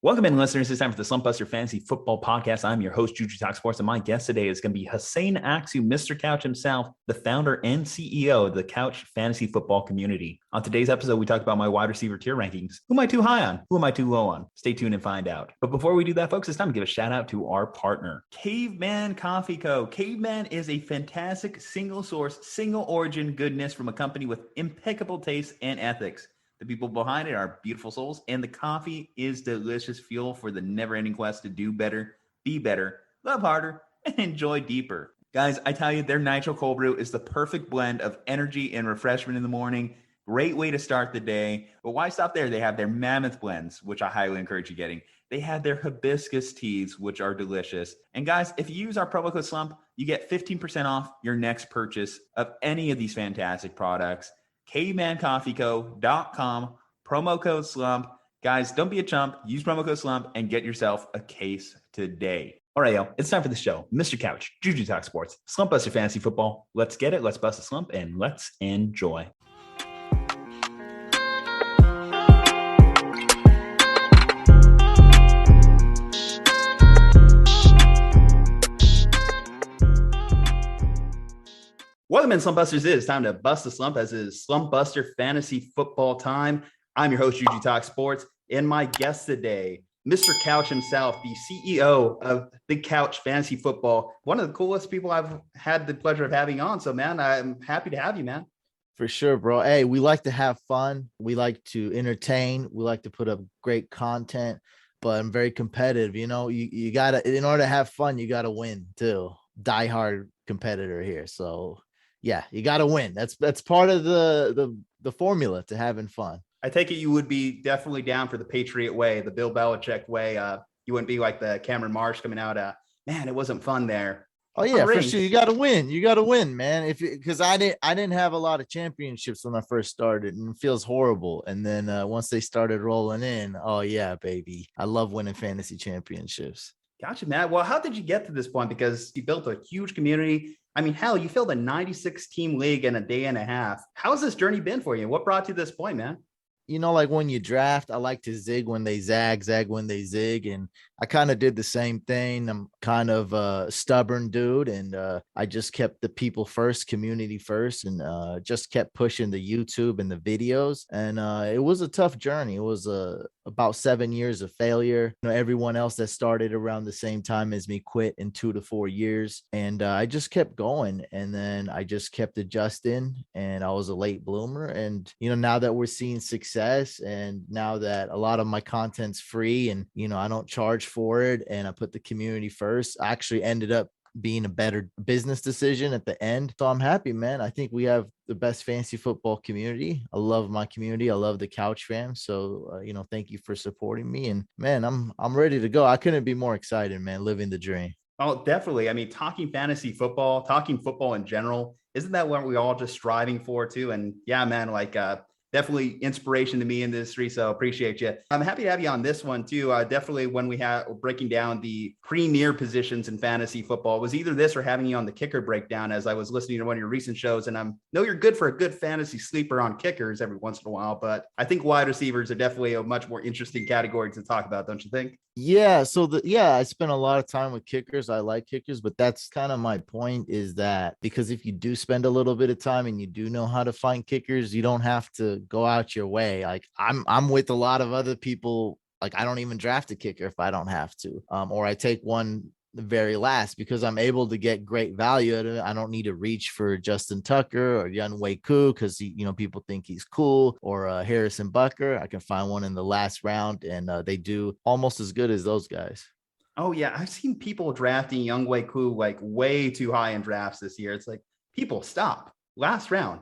Welcome in, listeners. It's time for the Slumpbuster Fantasy Football Podcast. I'm your host, Judy Talk Sports, and my guest today is going to be Huseyin Aksu, Mr. Couch himself, the founder and CEO of the Couch Fantasy Football community. On today's episode, we talk about my wide receiver tier rankings. Who am I too high on? Who am I too low on? Stay tuned and find out. But before we do that, folks, it's time to give a shout out to our partner, Caveman Coffee Co. Caveman is a fantastic single source, single origin goodness from a company with impeccable taste and ethics. The people behind it are beautiful souls, and the coffee is delicious fuel for the never-ending quest to do better, be better, love harder, and enjoy deeper. Guys, I tell you, their Nitro Cold Brew is the perfect blend of energy and refreshment in the morning. Great way to start the day. But why stop there? They have their Mammoth blends, which I highly encourage you getting. They have their hibiscus teas, which are delicious. And guys, if you use our promo code SLUMP, you get 15% off your next purchase of any of these fantastic products. cavemancoffeeco.com, promo code SLUMP. Guys, don't be a chump. Use promo code SLUMP and get yourself a case today. All right, yo, it's time for the show. Mr. Couch, Judy Talk Sports, Slumpbuster Fantasy Football. Let's get it. Let's bust a slump and let's enjoy. Welcome in, Slumpbusters. It is time to bust the slump, as it is Slumpbuster Fantasy Football time. I'm your host, Judy Talk Sports, and my guest today, Mr. Couch himself, the CEO of the Couch Fantasy Football, one of the coolest people I've had the pleasure of having on. So, man, I'm happy to have you, man. For sure, bro. Hey, we like to have fun. We like to entertain. We like to put up great content, but I'm very competitive. You know, you gotta, in order to have fun, you gotta win too. Diehard competitor here. So yeah, you got to win. That's part of the formula to having fun. I take it you would be definitely down for the Patriot way, the Bill Belichick way. You wouldn't be like the Cameron Marsh coming out. Man, it wasn't fun there. Oh yeah, for sure. You got to win. You got to win, man. Because I didn't have a lot of championships when I first started, and it feels horrible. And then once they started rolling in, oh yeah, baby, I love winning fantasy championships. Gotcha, Matt. Well, how did you get to this point? Because you built a huge community. I mean, hell, you filled a 96-team league in a day and a half. How's this journey been for you? What brought you to this point, man? You know, like when you draft, I like to zig when they zag when they zig. And I kind of did the same thing. I'm kind of a stubborn dude. And I just kept the people first, community first, and just kept pushing the YouTube and the videos. And it was a tough journey. It was about 7 years of failure. You know, everyone else that started around the same time as me quit in 2 to 4 years. And I just kept going. And then I just kept adjusting. And I was a late bloomer. And, you know, now that we're seeing success, and now that a lot of my content's free and, you know, I don't charge for it and I put the community first, I actually ended up being a better business decision at the end. So I'm happy, man. I think we have the best fantasy football community. I love my community. I love the Couch fam. So, you know, thank you for supporting me. And man, I'm ready to go. I couldn't be more excited, man, living the dream. Oh, definitely. I mean, talking fantasy football, talking football in general, isn't that what we're all just striving for too? And yeah, man, like, definitely inspiration to me in the industry. So appreciate you. I'm happy to have you on this one too. Definitely when we have breaking down the premier positions in fantasy football, it was either this or having you on the kicker breakdown, as I was listening to one of your recent shows. And I know you're good for a good fantasy sleeper on kickers every once in a while, but I think wide receivers are definitely a much more interesting category to talk about. Don't you think? Yeah. So I spent a lot of time with kickers. I like kickers, but that's kind of my point, is that because if you do spend a little bit of time and you do know how to find kickers, you don't have to go out your way. Like I'm with a lot of other people. Like I don't even draft a kicker if I don't have to, or I take one the very last because I'm able to get great value at it. I don't need to reach for Justin Tucker or Younghoe Koo because you know, people think he's cool, or Harrison Butker. I can find one in the last round, and they do almost as good as those guys. Oh yeah, I've seen people drafting Younghoe Koo like way too high in drafts this year. It's like, people, stop. Last round,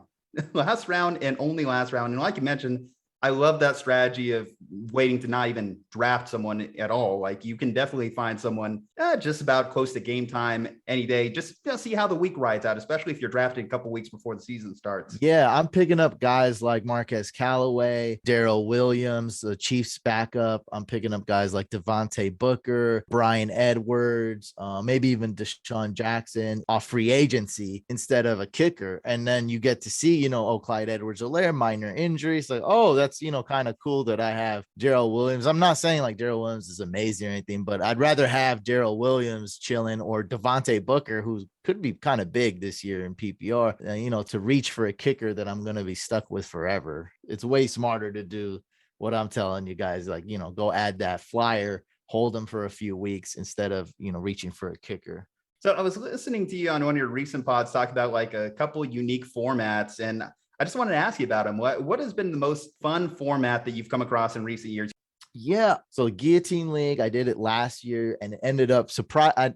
last round, and only last round. And like you mentioned, I love that strategy of waiting to not even draft someone at all. Like you can definitely find someone just about close to game time any day. Just see how the week rides out, especially if you're drafting a couple weeks before the season starts. Yeah, I'm picking up guys like Marquez Callaway, Darrell Williams, the Chiefs backup. I'm picking up guys like Devontae Booker, Brian Edwards, maybe even Deshaun Jackson off free agency instead of a kicker. And then you get to see, you know, Clyde Edwards-Helaire, minor injuries. Like, oh, that's that's, kind of cool that I have Gerald Williams. I'm not saying like Gerald Williams is amazing or anything, but I'd rather have Gerald Williams chilling or Devontae Booker, who could be kind of big this year in PPR, to reach for a kicker that I'm going to be stuck with forever. It's way smarter to do what I'm telling you guys, like, go add that flyer, hold them for a few weeks instead of, reaching for a kicker. So I was listening to you on one of your recent pods talk about like a couple unique formats, and I just wanted to ask you about them. What has been the most fun format that you've come across in recent years? Yeah. So Guillotine League, I did it last year and it ended up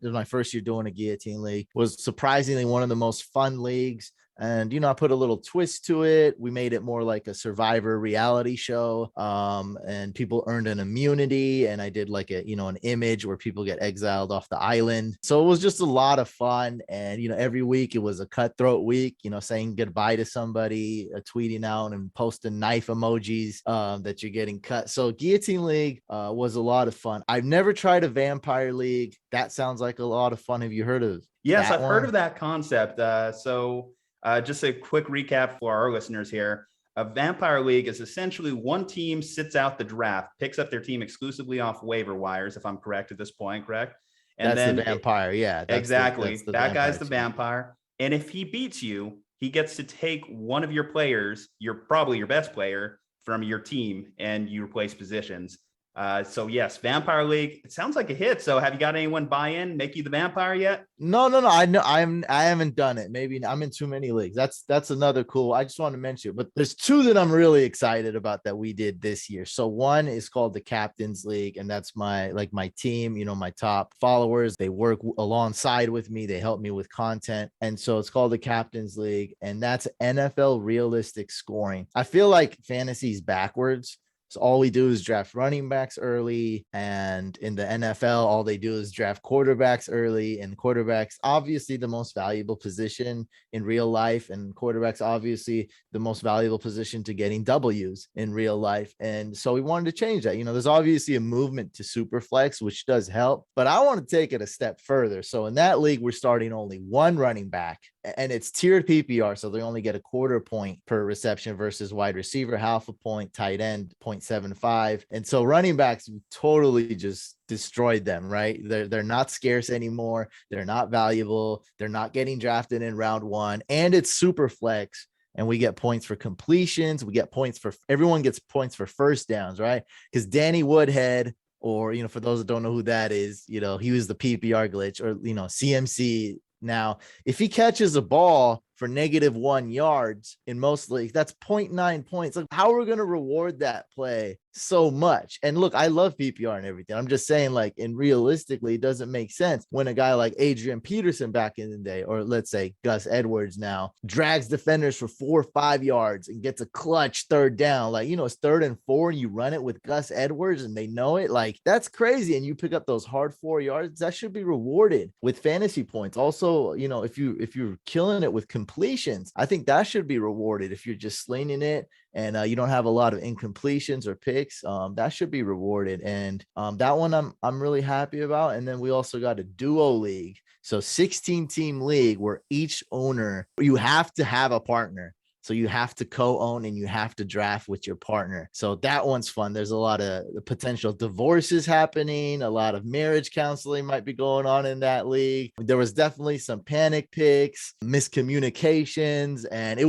my first year doing a Guillotine League, was surprisingly one of the most fun leagues. And, I put a little twist to it. We made it more like a Survivor reality show. And people earned an immunity. And I did like an image where people get exiled off the island. So it was just a lot of fun. And, every week it was a cutthroat week, saying goodbye to somebody, tweeting out and posting knife emojis that you're getting cut. So Guillotine League was a lot of fun. I've never tried a Vampire League. That sounds like a lot of fun. Have you heard of Yes, I've heard of that concept. Just a quick recap for our listeners here. A Vampire League is essentially one team sits out the draft, picks up their team exclusively off waiver wires, if I'm correct at this point, correct? And that's then the vampire. Exactly. That guy's the vampire. And if he beats you, he gets to take one of your players, probably your best player from your team, and you replace positions. So yes, Vampire League, it sounds like a hit. So have you got anyone buy in, make you the vampire yet? No. I haven't done it. Maybe I'm in too many leagues. That's another cool. I just want to mention it, but there's two that I'm really excited about that we did this year. So one is called the Captains League, and that's my team, my top followers. They work alongside with me. They help me with content. And so it's called the Captains League, and that's NFL realistic scoring. I feel like fantasy's backwards. So all we do is draft running backs early, and in the NFL, all they do is draft quarterbacks early, and quarterbacks obviously the most valuable position in real life, and quarterbacks obviously the most valuable position to getting W's in real life. And so we wanted to change that. There's obviously a movement to super flex, which does help, but I want to take it a step further. So in that league, we're starting only one running back, and it's tiered PPR. So they only get a quarter point per reception versus wide receiver, half a point, tight end, 0.75. And so running backs totally just destroyed them, right? They're not scarce anymore. They're not valuable. They're not getting drafted in round one. And it's super flex. And we get points for completions. Everyone gets points for first downs, right? Because Danny Woodhead, or, for those that don't know who that is, he was the PPR glitch, or, CMC. Now, if he catches a ball for -1 yards in most leagues, that's 0.9 points. Like, how are we going to reward that play so much? And look, I love PPR and everything. I'm just saying, like, and realistically, it doesn't make sense when a guy like Adrian Peterson back in the day, or let's say Gus Edwards now, drags defenders for 4 or 5 yards and gets a clutch third down. Like, it's 3rd and 4 and you run it with Gus Edwards and they know it. Like, that's crazy. And you pick up those hard 4 yards, that should be rewarded with fantasy points. Also, if you're killing it with completions, I think that should be rewarded. If you're just slinging it and you don't have a lot of incompletions or picks, that should be rewarded. And that one I'm really happy about. And then we also got a duo league. So 16 team league where each owner, you have to have a partner. So you have to co-own and you have to draft with your partner. So that one's fun. There's a lot of potential divorces happening. A lot of marriage counseling might be going on in that league. There was definitely some panic picks, miscommunications, and it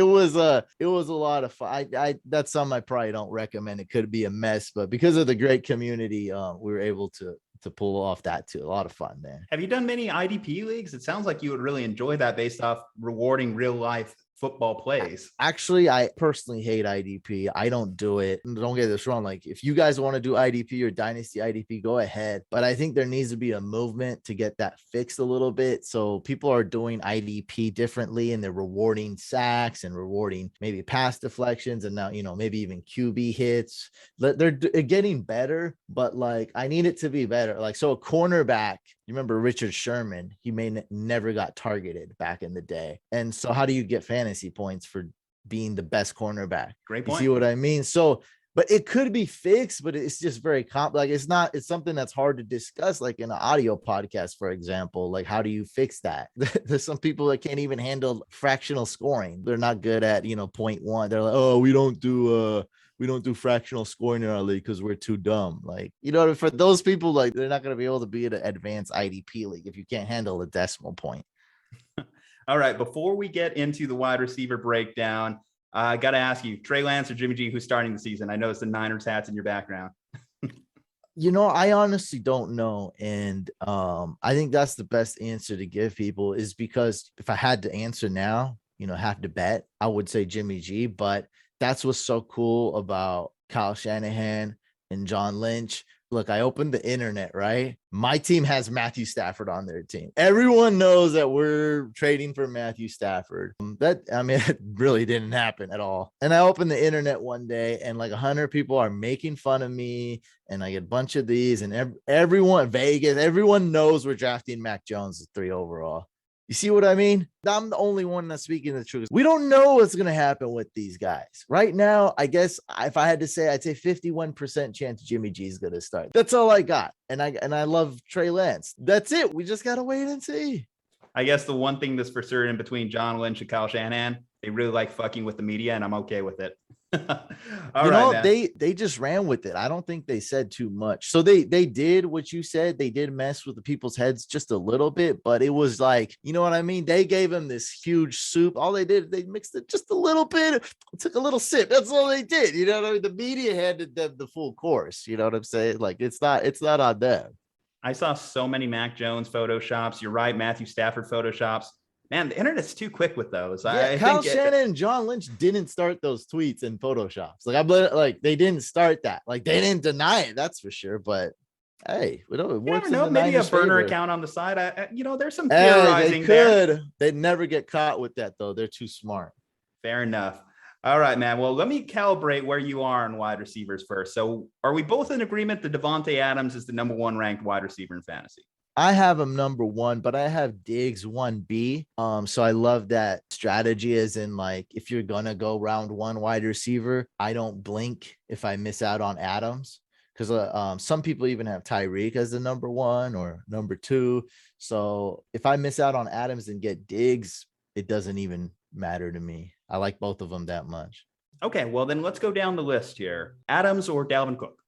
was a lot of fun. That's something I probably don't recommend. It could be a mess, but because of the great community, we were able to pull off that too. A lot of fun there. Have you done many IDP leagues? It sounds like you would really enjoy that based off rewarding real life football plays. Actually, I personally hate IDP. I don't do it. Don't get this wrong. Like, if you guys want to do IDP or Dynasty IDP, go ahead. But I think there needs to be a movement to get that fixed a little bit. So people are doing IDP differently, and they're rewarding sacks and rewarding maybe pass deflections, and now, maybe even QB hits. They're getting better, but like, I need it to be better. Like, so a cornerback, you remember Richard Sherman, he never got targeted back in the day. And so how do you get fantasy points for being the best cornerback? Great point. You see what I mean? So but it could be fixed, but it's just very like it's something that's hard to discuss, like in an audio podcast, for example. Like, how do you fix that? There's some people that can't even handle fractional scoring. They're not good at, 0.1. They're like, oh, we don't do fractional scoring in our league because we're too dumb. Like, for those people, like, they're not going to be able to be in an advanced IDP league if you can't handle a decimal point. All right, before we get into the wide receiver breakdown, I got to ask you, Trey Lance or Jimmy G, who's starting the season? I noticed the Niners hats in your background. I honestly don't know. And I think that's the best answer to give people, is because if I had to answer now, have to bet, I would say Jimmy G. But that's what's so cool about Kyle Shanahan and John Lynch. Look, I opened the internet, right? My team has Matthew Stafford on their team. Everyone knows that we're trading for Matthew Stafford. It really didn't happen at all. And I opened the internet one day and like 100 people are making fun of me. And I get a bunch of these, and everyone, Vegas, everyone knows we're drafting Mac Jones at 3 overall. You see what I mean? I'm the only one that's speaking the truth. We don't know what's going to happen with these guys. Right now, I guess if I had to say, I'd say 51% chance Jimmy G is going to start. That's all I got. And I love Trey Lance. That's it. We just got to wait and see. I guess the one thing that's for certain between John Lynch and Kyle Shanahan, they really like fucking with the media, and I'm okay with it. All right, they just ran with it. I don't think they said too much. So they did what you said. They did mess with the people's heads just a little bit, but it was like, you know what I mean? They gave him this huge soup. All they did, they mixed it just a little bit, took a little sip. That's all they did. You know what I mean? The media handed them the full course. You know what I'm saying? Like, it's not on them. I saw so many Mac Jones photoshops. You're right, Matthew Stafford photoshops. Man, the internet's too quick with those. Yeah, Kyle Shannon and John Lynch didn't start those tweets and photoshops. Like, they didn't start that. Like, they didn't deny it. That's for sure. But hey, we don't. It works. You never know. Maybe a burner account on the side. There's some theorizing there. They'd never get caught with that though. They're too smart. Fair enough. All right, man. Well, let me calibrate where you are on wide receivers first. So, are we both in agreement that Devonte Adams is the number 1 ranked wide receiver in fantasy? I have him number 1, but I have Diggs 1B. So I love that strategy, as in, like, if you're gonna go round 1 wide receiver, I don't blink if I miss out on Adams, because some people even have Tyreek as the number 1 or number 2. So if I miss out on Adams and get Diggs, it doesn't even matter to me. I like both of them that much. Okay, well then let's go down the list here. Adams or Dalvin Cook?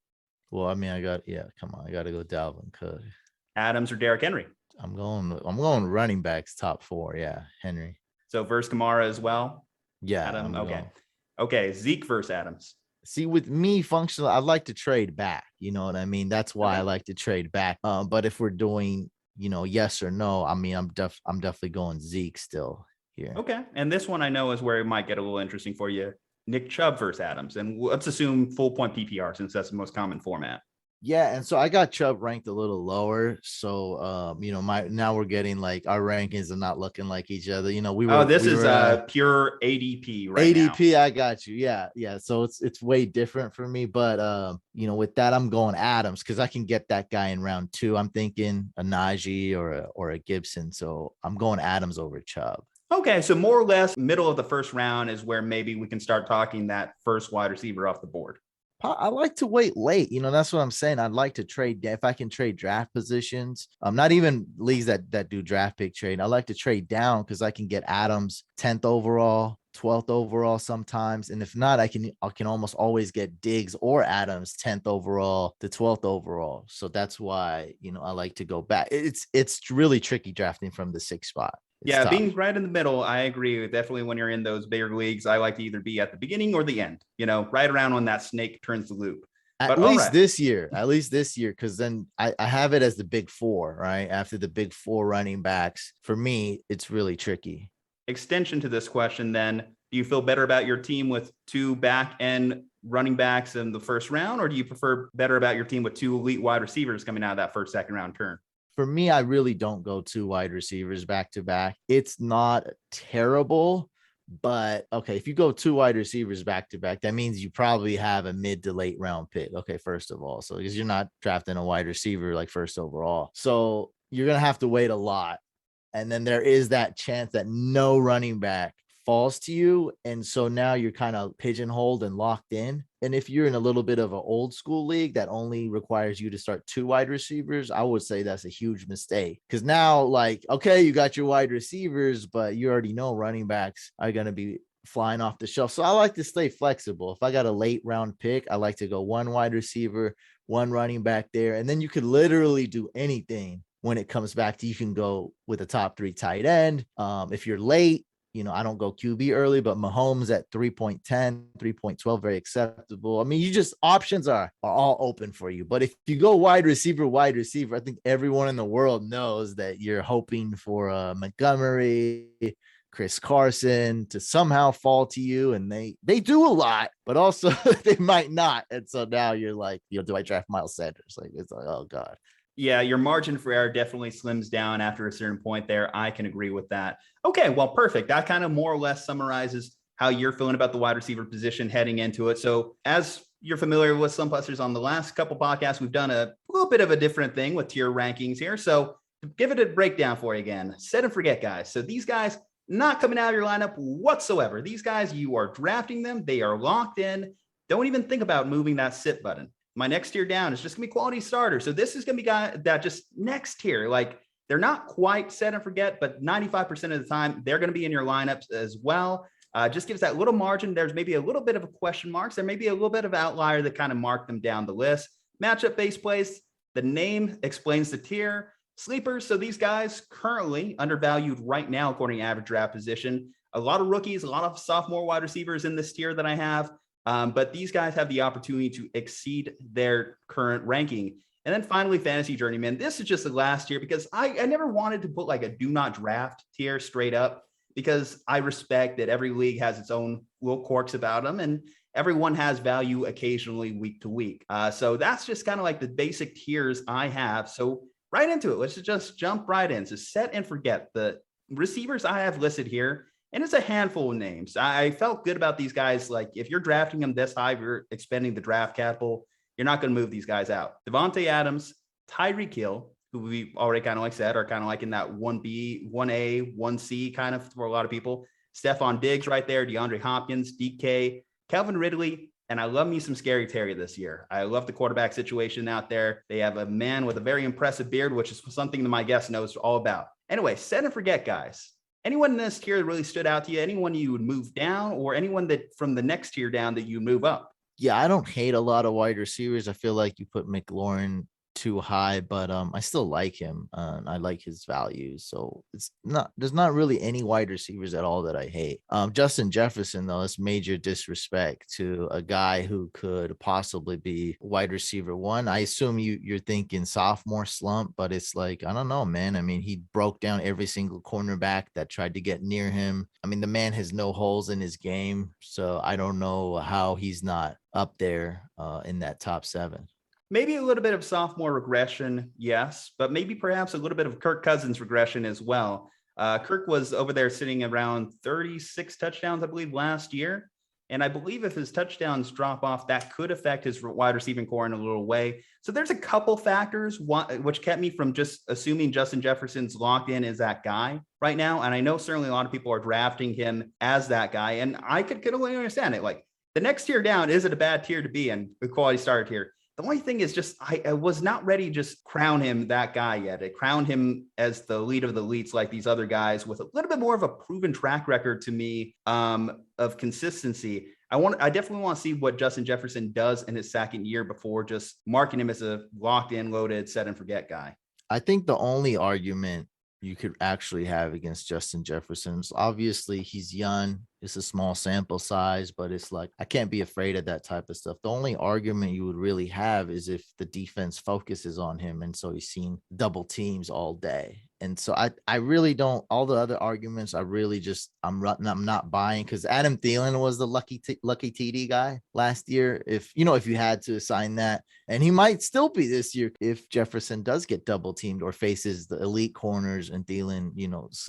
Well, I mean, I got to go Dalvin Cook. Adams or Derrick Henry? I'm going running backs top 4. Yeah, Henry. So versus Kamara as well? Yeah. Adam. Okay. Zeke versus Adams. See, with me, functional, I'd like to trade back. You know what I mean? That's why I like to trade back. But if we're doing, yes or no, I mean, I'm definitely going Zeke still here. Okay. And this one I know is where it might get a little interesting for you. Nick Chubb versus Adams. And let's assume full point PPR, since that's the most common format. Yeah, and so I got Chubb ranked a little lower. So now we're getting, like, our rankings are not looking like each other. This is pure ADP right ADP, now. I got you. Yeah. So it's way different for me. But with that, I'm going Adams because I can get that guy in round 2. I'm thinking a Najee or a Gibson. So I'm going Adams over Chubb. Okay, so more or less middle of the first round is where maybe we can start talking that first wide receiver off the board. I like to wait late. That's what I'm saying. I'd like to trade if I can trade draft positions. Not even leagues that do draft pick trade. I like to trade down because I can get Adams 10th overall, 12th overall sometimes. And if not, I can almost always get Diggs or Adams 10th overall to 12th overall. So that's why, I like to go back. It's really tricky drafting from the 6th spot. It's tough. Being right in the middle, I agree. Definitely when you're in those bigger leagues, I like to either be at the beginning or the end, right around when that snake turns the loop. At least this year, because then I have it as the big 4, right? After the big 4 running backs. For me, it's really tricky. Extension to this question, then, do you feel better about your team with 2 back-end running backs in the first round, or do you prefer better about your team with 2 elite wide receivers coming out of that first, second round turn? For me, I really don't go 2 wide receivers back to back. It's not terrible, but okay, if you go 2 wide receivers back to back, that means you probably have a mid to late round pick. Okay, first of all, so because you're not drafting a wide receiver like first overall, so you're gonna have to wait a lot, and then there is that chance that no running back falls to you, and so now you're kind of pigeonholed and locked in. And if you're in a little bit of an old school league that only requires you to start 2 wide receivers, I would say that's a huge mistake. Because now, like, okay, you got your wide receivers, but you already know running backs are going to be flying off the shelf. So I like to stay flexible. If I got a late round pick, I like to go 1 wide receiver, 1 running back there. And then you could literally do anything when it comes back to, you can go with a top 3 tight end. If you're late, I don't go QB early, but Mahomes at 3.10, 3.12, very acceptable. I mean, options are all open for you. But if you go wide receiver, I think everyone in the world knows that you're hoping for Montgomery, Chris Carson to somehow fall to you. And they do a lot, but also they might not. And so now you're like, do I draft Miles Sanders? Like, it's like, oh God. Yeah, your margin for error definitely slims down after a certain point there. I can agree with that. Okay, well, perfect. That kind of more or less summarizes how you're feeling about the wide receiver position heading into it. So as you're familiar with Slumpbusters, on the last couple podcasts, we've done a little bit of a different thing with tier rankings here. So to give it a breakdown for you again, set and forget guys. So these guys not coming out of your lineup whatsoever. These guys, you are drafting them. They are locked in. Don't even think about moving that sit button. My next tier down is just gonna be quality starter. So this is gonna be guy that just next tier, like they're not quite set and forget, but 95% of the time they're gonna be in your lineups as well. Just gives that little margin. There's maybe a little bit of a question marks. There may be a little bit of outlier that kind of mark them down the list. Matchup based plays, the name explains the tier. Sleepers, so these guys currently undervalued right now according to average draft position. A lot of rookies, a lot of sophomore wide receivers in this tier that I have. But these guys have the opportunity to exceed their current ranking. And then finally, fantasy journeyman. This is just the last tier because I never wanted to put like a do not draft tier straight up, because I respect that every league has its own little quirks about them and everyone has value occasionally week to week. So that's just kind of like the basic tiers I have. So right into it. Let's just jump right in. So set and forget the receivers I have listed here. And it's a handful of names. I felt good about these guys. Like if you're drafting them this high, if you're expending the draft capital, you're not going to move these guys out. Devontae Adams, Tyreek Hill, who we already kind of like said, are kind of like in that 1B, 1A, 1C kind of for a lot of people. Stephon Diggs right there, DeAndre Hopkins, DK, Kelvin Ridley, and I love me some Scary Terry this year. I love the quarterback situation out there. They have a man with a very impressive beard, which is something that my guest knows all about. Anyway, set and forget guys. Anyone in this tier that really stood out to you? Anyone you would move down, or anyone that from the next tier down that you move up? Yeah, I don't hate a lot of wide receivers. I feel like you put McLaurin too high, but I still like him. I like his value. So there's not really any wide receivers at all that I hate. Justin Jefferson, though, it's major disrespect to a guy who could possibly be wide receiver 1. I assume you're thinking sophomore slump, but it's like, I don't know, man. I mean, he broke down every single cornerback that tried to get near him. I mean, the man has no holes in his game. So I don't know how he's not up there in that top 7. Maybe a little bit of sophomore regression, yes, but maybe perhaps a little bit of Kirk Cousins regression as well. Kirk was over there sitting around 36 touchdowns, I believe, last year. And I believe if his touchdowns drop off, that could affect his wide receiving core in a little way. So there's a couple factors which kept me from just assuming Justin Jefferson's locked in as that guy right now. And I know certainly a lot of people are drafting him as that guy. And I could totally understand it. Like the next tier down isn't a bad tier to be in, the quality starter tier. The only thing is just I was not ready to just crown him that guy yet. I crowned him as the lead of the elites like these other guys with a little bit more of a proven track record to me of consistency. I definitely want to see what Justin Jefferson does in his second year before just marking him as a locked in, loaded, set and forget guy. I think the only argument you could actually have against Justin Jefferson is obviously he's young. It's a small sample size, but it's like, I can't be afraid of that type of stuff. The only argument you would really have is if the defense focuses on him. And so he's seen double teams all day. And so I really don't, all the other arguments, I really just, I'm not buying, because Adam Thielen was the lucky TD guy last year. If you had to assign that, and he might still be this year if Jefferson does get double teamed or faces the elite corners, and Thielen,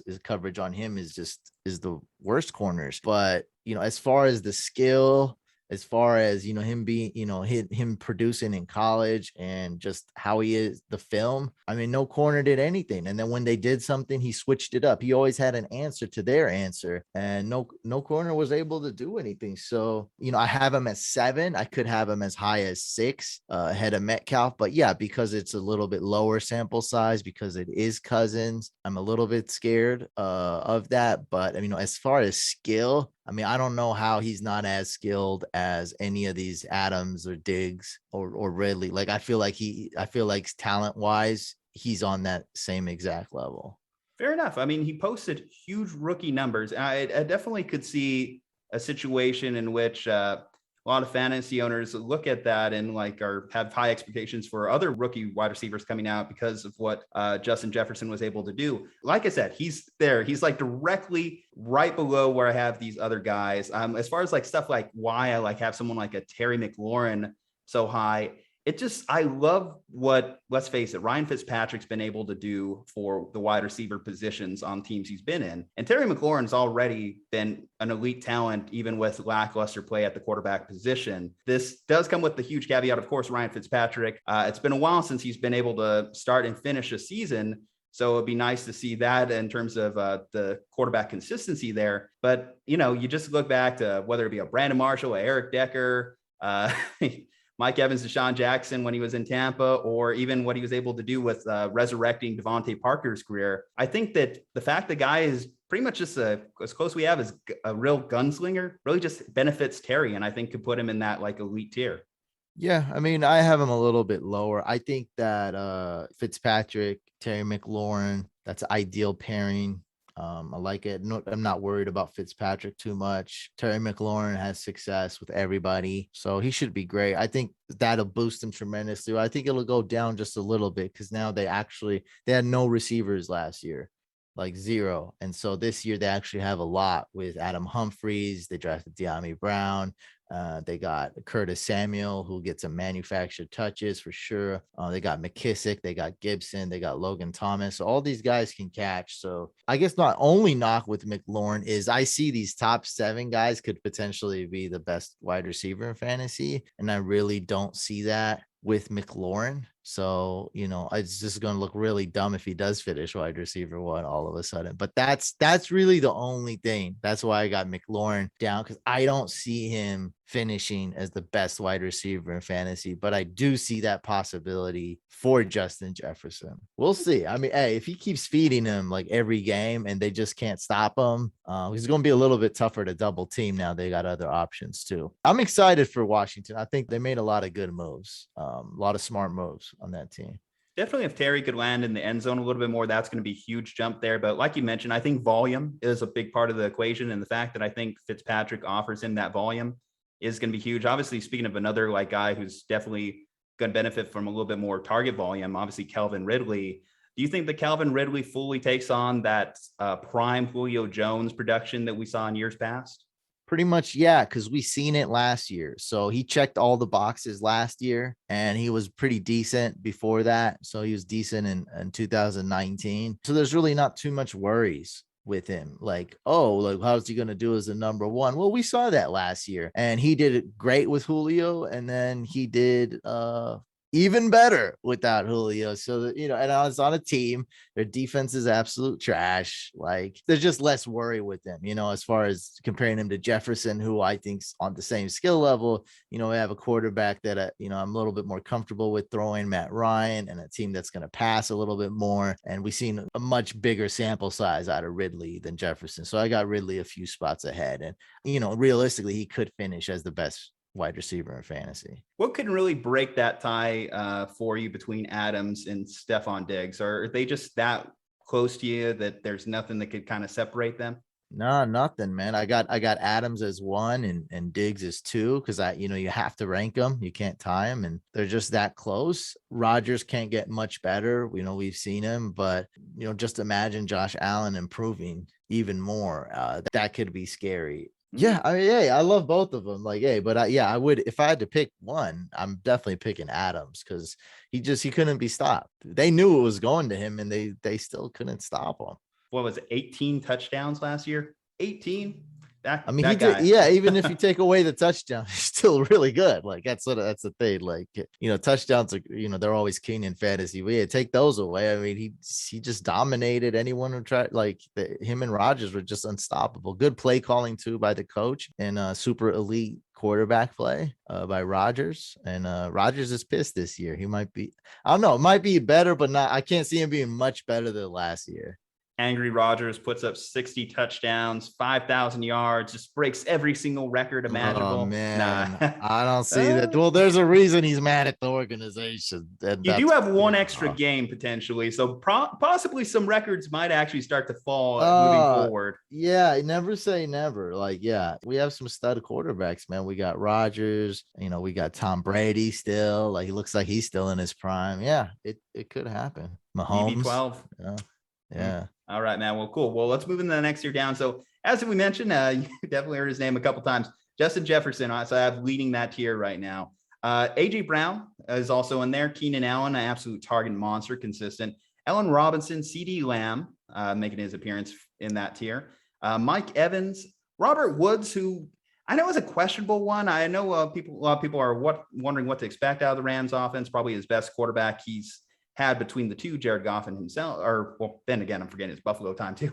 his coverage on him is the worst corners. But, as far as the skill as far as, him being, him producing in college and just how he is, the film. I mean, no corner did anything. And then when they did something, he switched it up. He always had an answer to their answer, and no corner was able to do anything. So, I have him at 7. I could have him as high as 6 ahead of Metcalf. But yeah, because it's a little bit lower sample size, because it is Cousins, I'm a little bit scared of that. But, as far as skill, I don't know how he's not as skilled as any of these Adams or Diggs or Ridley. Like, I feel like talent wise, he's on that same exact level. Fair enough. I mean, he posted huge rookie numbers. I definitely could see a situation in which a lot of fantasy owners look at that and have high expectations for other rookie wide receivers coming out because of what Justin Jefferson was able to do. Like I said, he's there. He's directly right below where I have these other guys. As far as stuff like why I have someone like a Terry McLaurin so high, I love what, let's face it, Ryan Fitzpatrick's been able to do for the wide receiver positions on teams he's been in. And Terry McLaurin's already been an elite talent, even with lackluster play at the quarterback position. This does come with the huge caveat, of course, Ryan Fitzpatrick. It's been a while since he's been able to start and finish a season. So it'd be nice to see that in terms of the quarterback consistency there. But, you just look back to whether it be a Brandon Marshall, a Eric Decker, Mike Evans, Deshaun Jackson when he was in Tampa, or even what he was able to do with resurrecting Devontae Parker's career. I think that the fact the guy is pretty much just as close we have as a real gunslinger really just benefits Terry, and I think could put him in that elite tier. Yeah, I have him a little bit lower. I think that Fitzpatrick, Terry McLaurin, that's an ideal pairing. I like it. No, I'm not worried about Fitzpatrick too much. Terry McLaurin has success with everybody, so he should be great. I think that'll boost him tremendously. I think it'll go down just a little bit because now they had no receivers last year, 0. And so this year they actually have a lot with Adam Humphries. They drafted De'Ami Brown. They got Curtis Samuel, who gets some manufactured touches for sure. They got McKissick, they got Gibson, they got Logan Thomas. So all these guys can catch. So I guess not only knock with McLaurin is I see these top 7 guys could potentially be the best wide receiver in fantasy. And I really don't see that with McLaurin. So, it's just going to look really dumb if he does finish wide receiver 1 all of a sudden. But that's really the only thing. That's why I got McLaurin down, because I don't see him finishing as the best wide receiver in fantasy. But I do see that possibility for Justin Jefferson. We'll see. Hey, if he keeps feeding him every game and they just can't stop him, he's going to be a little bit tougher to double team now. They got other options too. I'm excited for Washington. I think they made a lot of good moves, a lot of smart moves on that team. Definitely, if Terry could land in the end zone a little bit more, that's going to be a huge jump there. But like you mentioned, I think volume is a big part of the equation. And the fact that I think Fitzpatrick offers him that volume is going to be huge. Obviously, speaking of another guy who's definitely going to benefit from a little bit more target volume, obviously Kelvin Ridley. Do you think that Kelvin Ridley fully takes on that prime Julio Jones production that we saw in years past? Pretty much, yeah, because we seen it last year. So he checked all the boxes last year, and he was pretty decent before that. So he was decent in 2019. So there's really not too much worries with him. How's he going to do as a number 1? Well, we saw that last year, and he did it great with Julio, and then he did even better without Julio. So that, and I was on a team, their defense is absolute trash. There's just less worry with them, as far as comparing him to Jefferson, who I think's on the same skill level. We have a quarterback that, I'm a little bit more comfortable with throwing, Matt Ryan, and a team that's going to pass a little bit more. And we've seen a much bigger sample size out of Ridley than Jefferson. So I got Ridley a few spots ahead. And, realistically, he could finish as the best wide receiver in fantasy. What could really break that tie for you between Adams and Stephon Diggs? Or are they just that close to you that there's nothing that could kind of separate them? No, nothing, man. I got Adams as 1 and Diggs as 2 because you have to rank them. You can't tie them, and they're just that close. Rodgers can't get much better. We've seen him, but just imagine Josh Allen improving even more. That could be scary. Yeah, I love both of them. But I would, if I had to pick one, I'm definitely picking Adams because he couldn't be stopped. They knew it was going to him, and they still couldn't stop him. What was it, 18 touchdowns last year? 18. That I mean, that guy. even if you take away the touchdown, he's still really good. Like that's the thing. Like, touchdowns are, they're always king in fantasy. But yeah, take those away. I mean, he just dominated anyone who tried. Like him and Rodgers were just unstoppable. Good play calling too by the coach, and super elite quarterback play by Rodgers. And Rodgers is pissed this year. He might be, I don't know, it might be better, but not. I can't see him being much better than last year. Angry Rodgers puts up 60 touchdowns, 5,000 yards, just breaks every single record imaginable. Oh, man. I don't see that. Well, there's a reason he's mad at the organization. You do have one extra game potentially, so possibly some records might actually start to fall moving forward. Yeah, never say never. Like, yeah, we have some stud quarterbacks, man. We got Rodgers, we got Tom Brady still. Like, he looks like he's still in his prime. Yeah, it could happen. Mahomes. BB12. Yeah. All right, man. Well, cool. Well, let's move into the next year down. So as we mentioned, you definitely heard his name a couple times. Justin Jefferson. So I have leading that tier right now. AJ Brown is also in there. Keenan Allen, an absolute target monster, consistent. Allen Robinson, CD Lamb, making his appearance in that tier. Mike Evans, Robert Woods, who I know is a questionable one. I know a lot of people are wondering what to expect out of the Rams offense. Probably his best quarterback he's had between the two, Jared Goff and himself, then again, I'm forgetting it's Buffalo time too.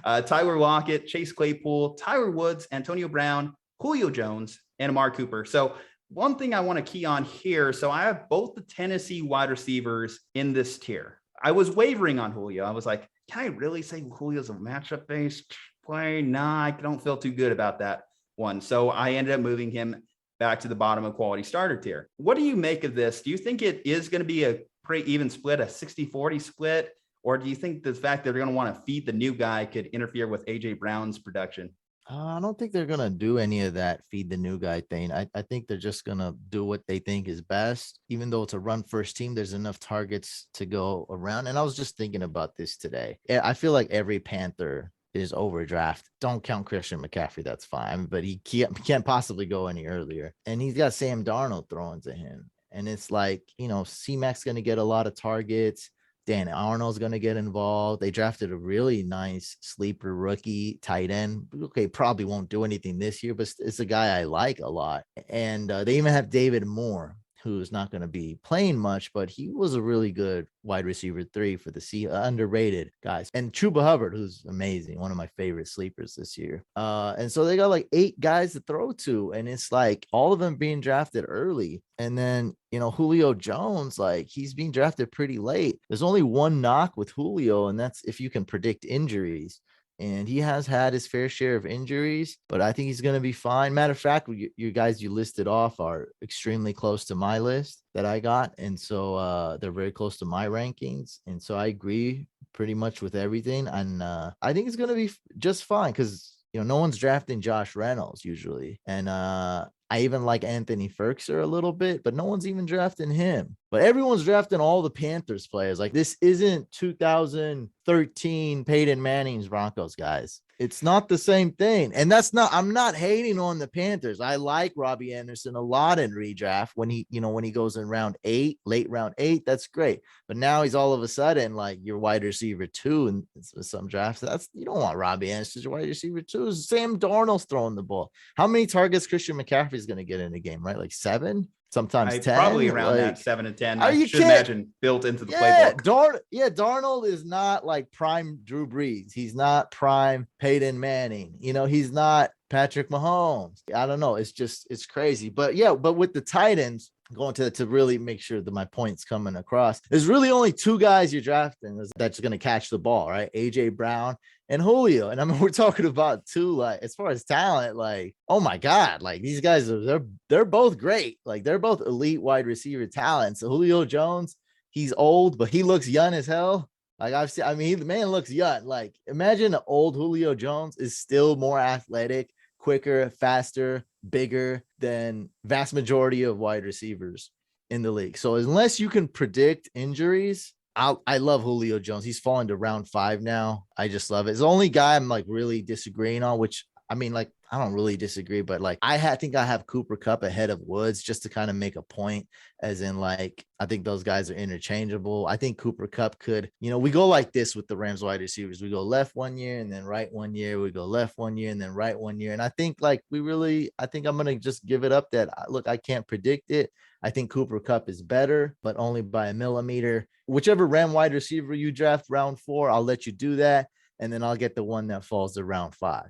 Tyler Lockett, Chase Claypool, Tyler Woods, Antonio Brown, Julio Jones, and Amari Cooper. So one thing I want to key on here. So I have both the Tennessee wide receivers in this tier. I was wavering on Julio. I was like, can I really say Julio's a matchup-based play? Nah, I don't feel too good about that one. So I ended up moving him back to the bottom of quality starter tier. What do you make of this? Do you think it is going to be a pretty even split, a 60-40 split? Or do you think the fact that they're going to want to feed the new guy could interfere with AJ Brown's production? I don't think they're going to do any of that feed the new guy thing. I think they're just going to do what they think is best. Even though it's a run first team, there's enough targets to go around. And I was just thinking about this today. I feel like every Panther is overdraft. Don't count Christian McCaffrey. That's fine. But he can't possibly go any earlier. And he's got Sam Darnold throwing to him. And it's like, C-Mac's going to get a lot of targets. Dan Arnold's going to get involved. They drafted a really nice sleeper rookie tight end. Okay, probably won't do anything this year, but it's a guy I like a lot. And they even have David Moore, who's not going to be playing much, but he was a really good wide receiver 3 for the underrated guys. And Chuba Hubbard, who's amazing, one of my favorite sleepers this year. And so they got like 8 guys to throw to, and it's like all of them being drafted early. And then, Julio Jones, like he's being drafted pretty late. There's only one knock with Julio, and that's if you can predict injuries. And he has had his fair share of injuries, but I think he's going to be fine. Matter of fact, you guys you listed off are extremely close to my list that I got. And so they're very close to my rankings. And so I agree pretty much with everything. And I think it's going to be just fine because, no one's drafting Josh Reynolds usually. And I even like Anthony Ferkser a little bit, but no one's even drafting him. But everyone's drafting all the Panthers players. Like this isn't 2013 Peyton Manning's Broncos, guys. It's not the same thing. And I'm not hating on the Panthers. I like Robbie Anderson a lot in redraft when he goes in round 8, late round 8, that's great. But now he's all of a sudden like your wide receiver 2 in some drafts. You don't want Robbie Anderson, your wide receiver 2. Sam Darnold's throwing the ball. How many targets Christian McCaffrey is going to get in a game, right? Like 7? Sometimes 10, probably around that 7 to 10. I should imagine built into the playbook. Darnold is not like prime Drew Brees. He's not prime Peyton Manning. He's not Patrick Mahomes. I don't know. It's crazy. But with the Titans, going to really make sure that my point's coming across, there's really only 2 guys you're drafting that's going to catch the ball, right? AJ Brown and Julio. And I mean, we're talking about 2, like, as far as talent, like, oh my God, like these guys they're both great. Like they're both elite wide receiver talents. So Julio Jones, he's old, but he looks young as hell. Like the man looks young. Like imagine an old Julio Jones is still more athletic, quicker, faster, bigger than vast majority of wide receivers in the league. So unless you can predict injuries, I love Julio Jones. He's fallen to round 5 now. I just love it. It's the only guy I'm like really disagreeing on, which I mean, like, I don't really disagree, but like, I think I have Cooper Kupp ahead of Woods just to kind of make a point, as in, like, I think those guys are interchangeable. I think Cooper Kupp could, we go like this with the Rams wide receivers. We go left one year and then right one year. We go left one year and then right one year. And I think like I think I'm going to just give it up that, look, I can't predict it. I think Cooper Kupp is better, but only by a millimeter. Whichever Ram wide receiver you draft round 4, I'll let you do that. And then I'll get the one that falls to round 5.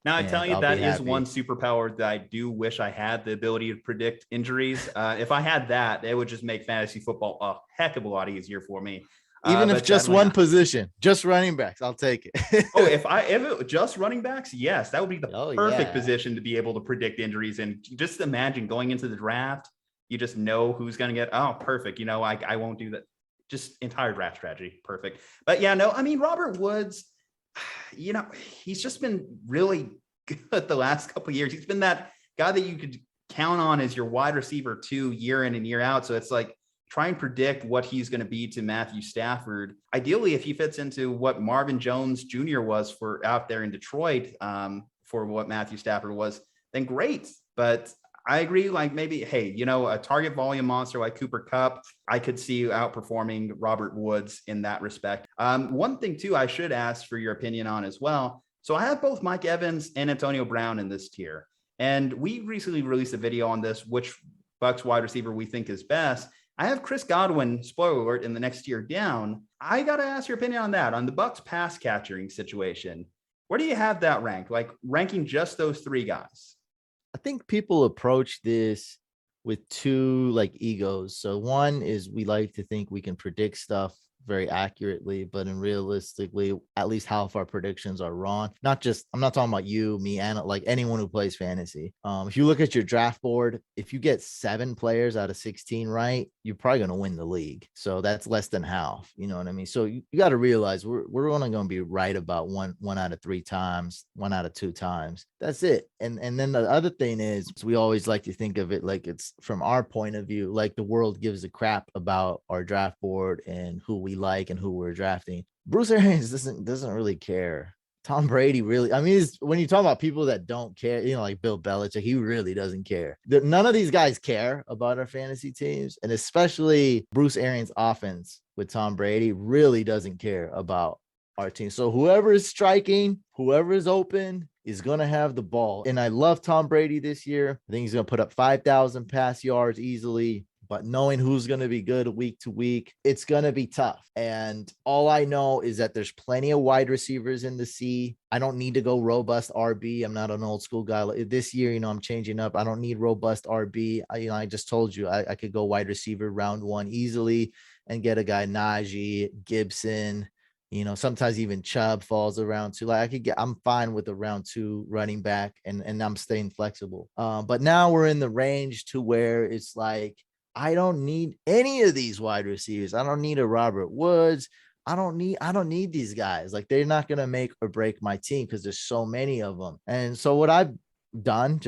Now, I tell you, that is one superpower that I do wish I had, the ability to predict injuries. If I had that, it would just make fantasy football a heck of a lot easier for me. Even if just one position, just running backs, I'll take it. If it just running backs, yes, that would be the perfect position to be able to predict injuries. And just imagine going into the draft, you just know who's going to get, perfect. I won't do that. Just entire draft strategy. Perfect. But yeah, no, I mean, Robert Woods, he's just been really good the last couple of years. He's been that guy that you could count on as your wide receiver 2 year in and year out. So it's like, try and predict what he's going to be to Matthew Stafford. Ideally, if he fits into what Marvin Jones Jr. was for out there in Detroit, for what Matthew Stafford was, then great. But I agree, like maybe, hey, a target volume monster like Cooper Kupp, I could see outperforming Robert Woods in that respect. One thing, too, I should ask for your opinion on as well. So I have both Mike Evans and Antonio Brown in this tier. And we recently released a video on this, which Bucs wide receiver we think is best. I have Chris Godwin, spoiler alert, in the next tier down. I got to ask your opinion on that, on the Bucs pass catching situation. Where do you have that ranked? Like ranking just those 3 guys? I think people approach this with 2 like egos. So one is we like to think we can predict stuff very accurately, but in realistically, at least half our predictions are wrong. I'm not talking about you, me, and like anyone who plays fantasy. If you look at your draft board, if you get 7 players out of 16 right, you're probably going to win the league. So that's less than half. You know what I mean? So you got to realize we're only going to be right about one out of 3 times, 1 out of 2 times. That's it. And then the other thing is, we always like to think of it like it's from our point of view, like the world gives a crap about our draft board and who we like and who we're drafting. Bruce Arians doesn't really care. Tom Brady really, I mean, when you talk about people that don't care, like Bill Belichick, he really doesn't care. None of these guys care about our fantasy teams, and especially Bruce Arians' offense with Tom Brady really doesn't care about our team. So whoever is striking, whoever is open is going to have the ball. And I love Tom Brady this year. I think he's going to put up 5,000 pass yards easily. But knowing who's going to be good week to week, it's going to be tough. And all I know is that there's plenty of wide receivers in the C. I don't need to go robust RB. I'm not an old school guy. This year, I'm changing up. I don't need robust RB. I just told you I could go wide receiver round 1 easily and get a guy Najee, Gibson. Sometimes even Chubb falls around 2. Like I'm fine with a round 2 running back, and I'm staying flexible. But now we're in the range to where it's like, I don't need any of these wide receivers. I don't need a Robert Woods. I don't need these guys. Like, they're not going to make or break my team because there's so many of them. And so what I've done,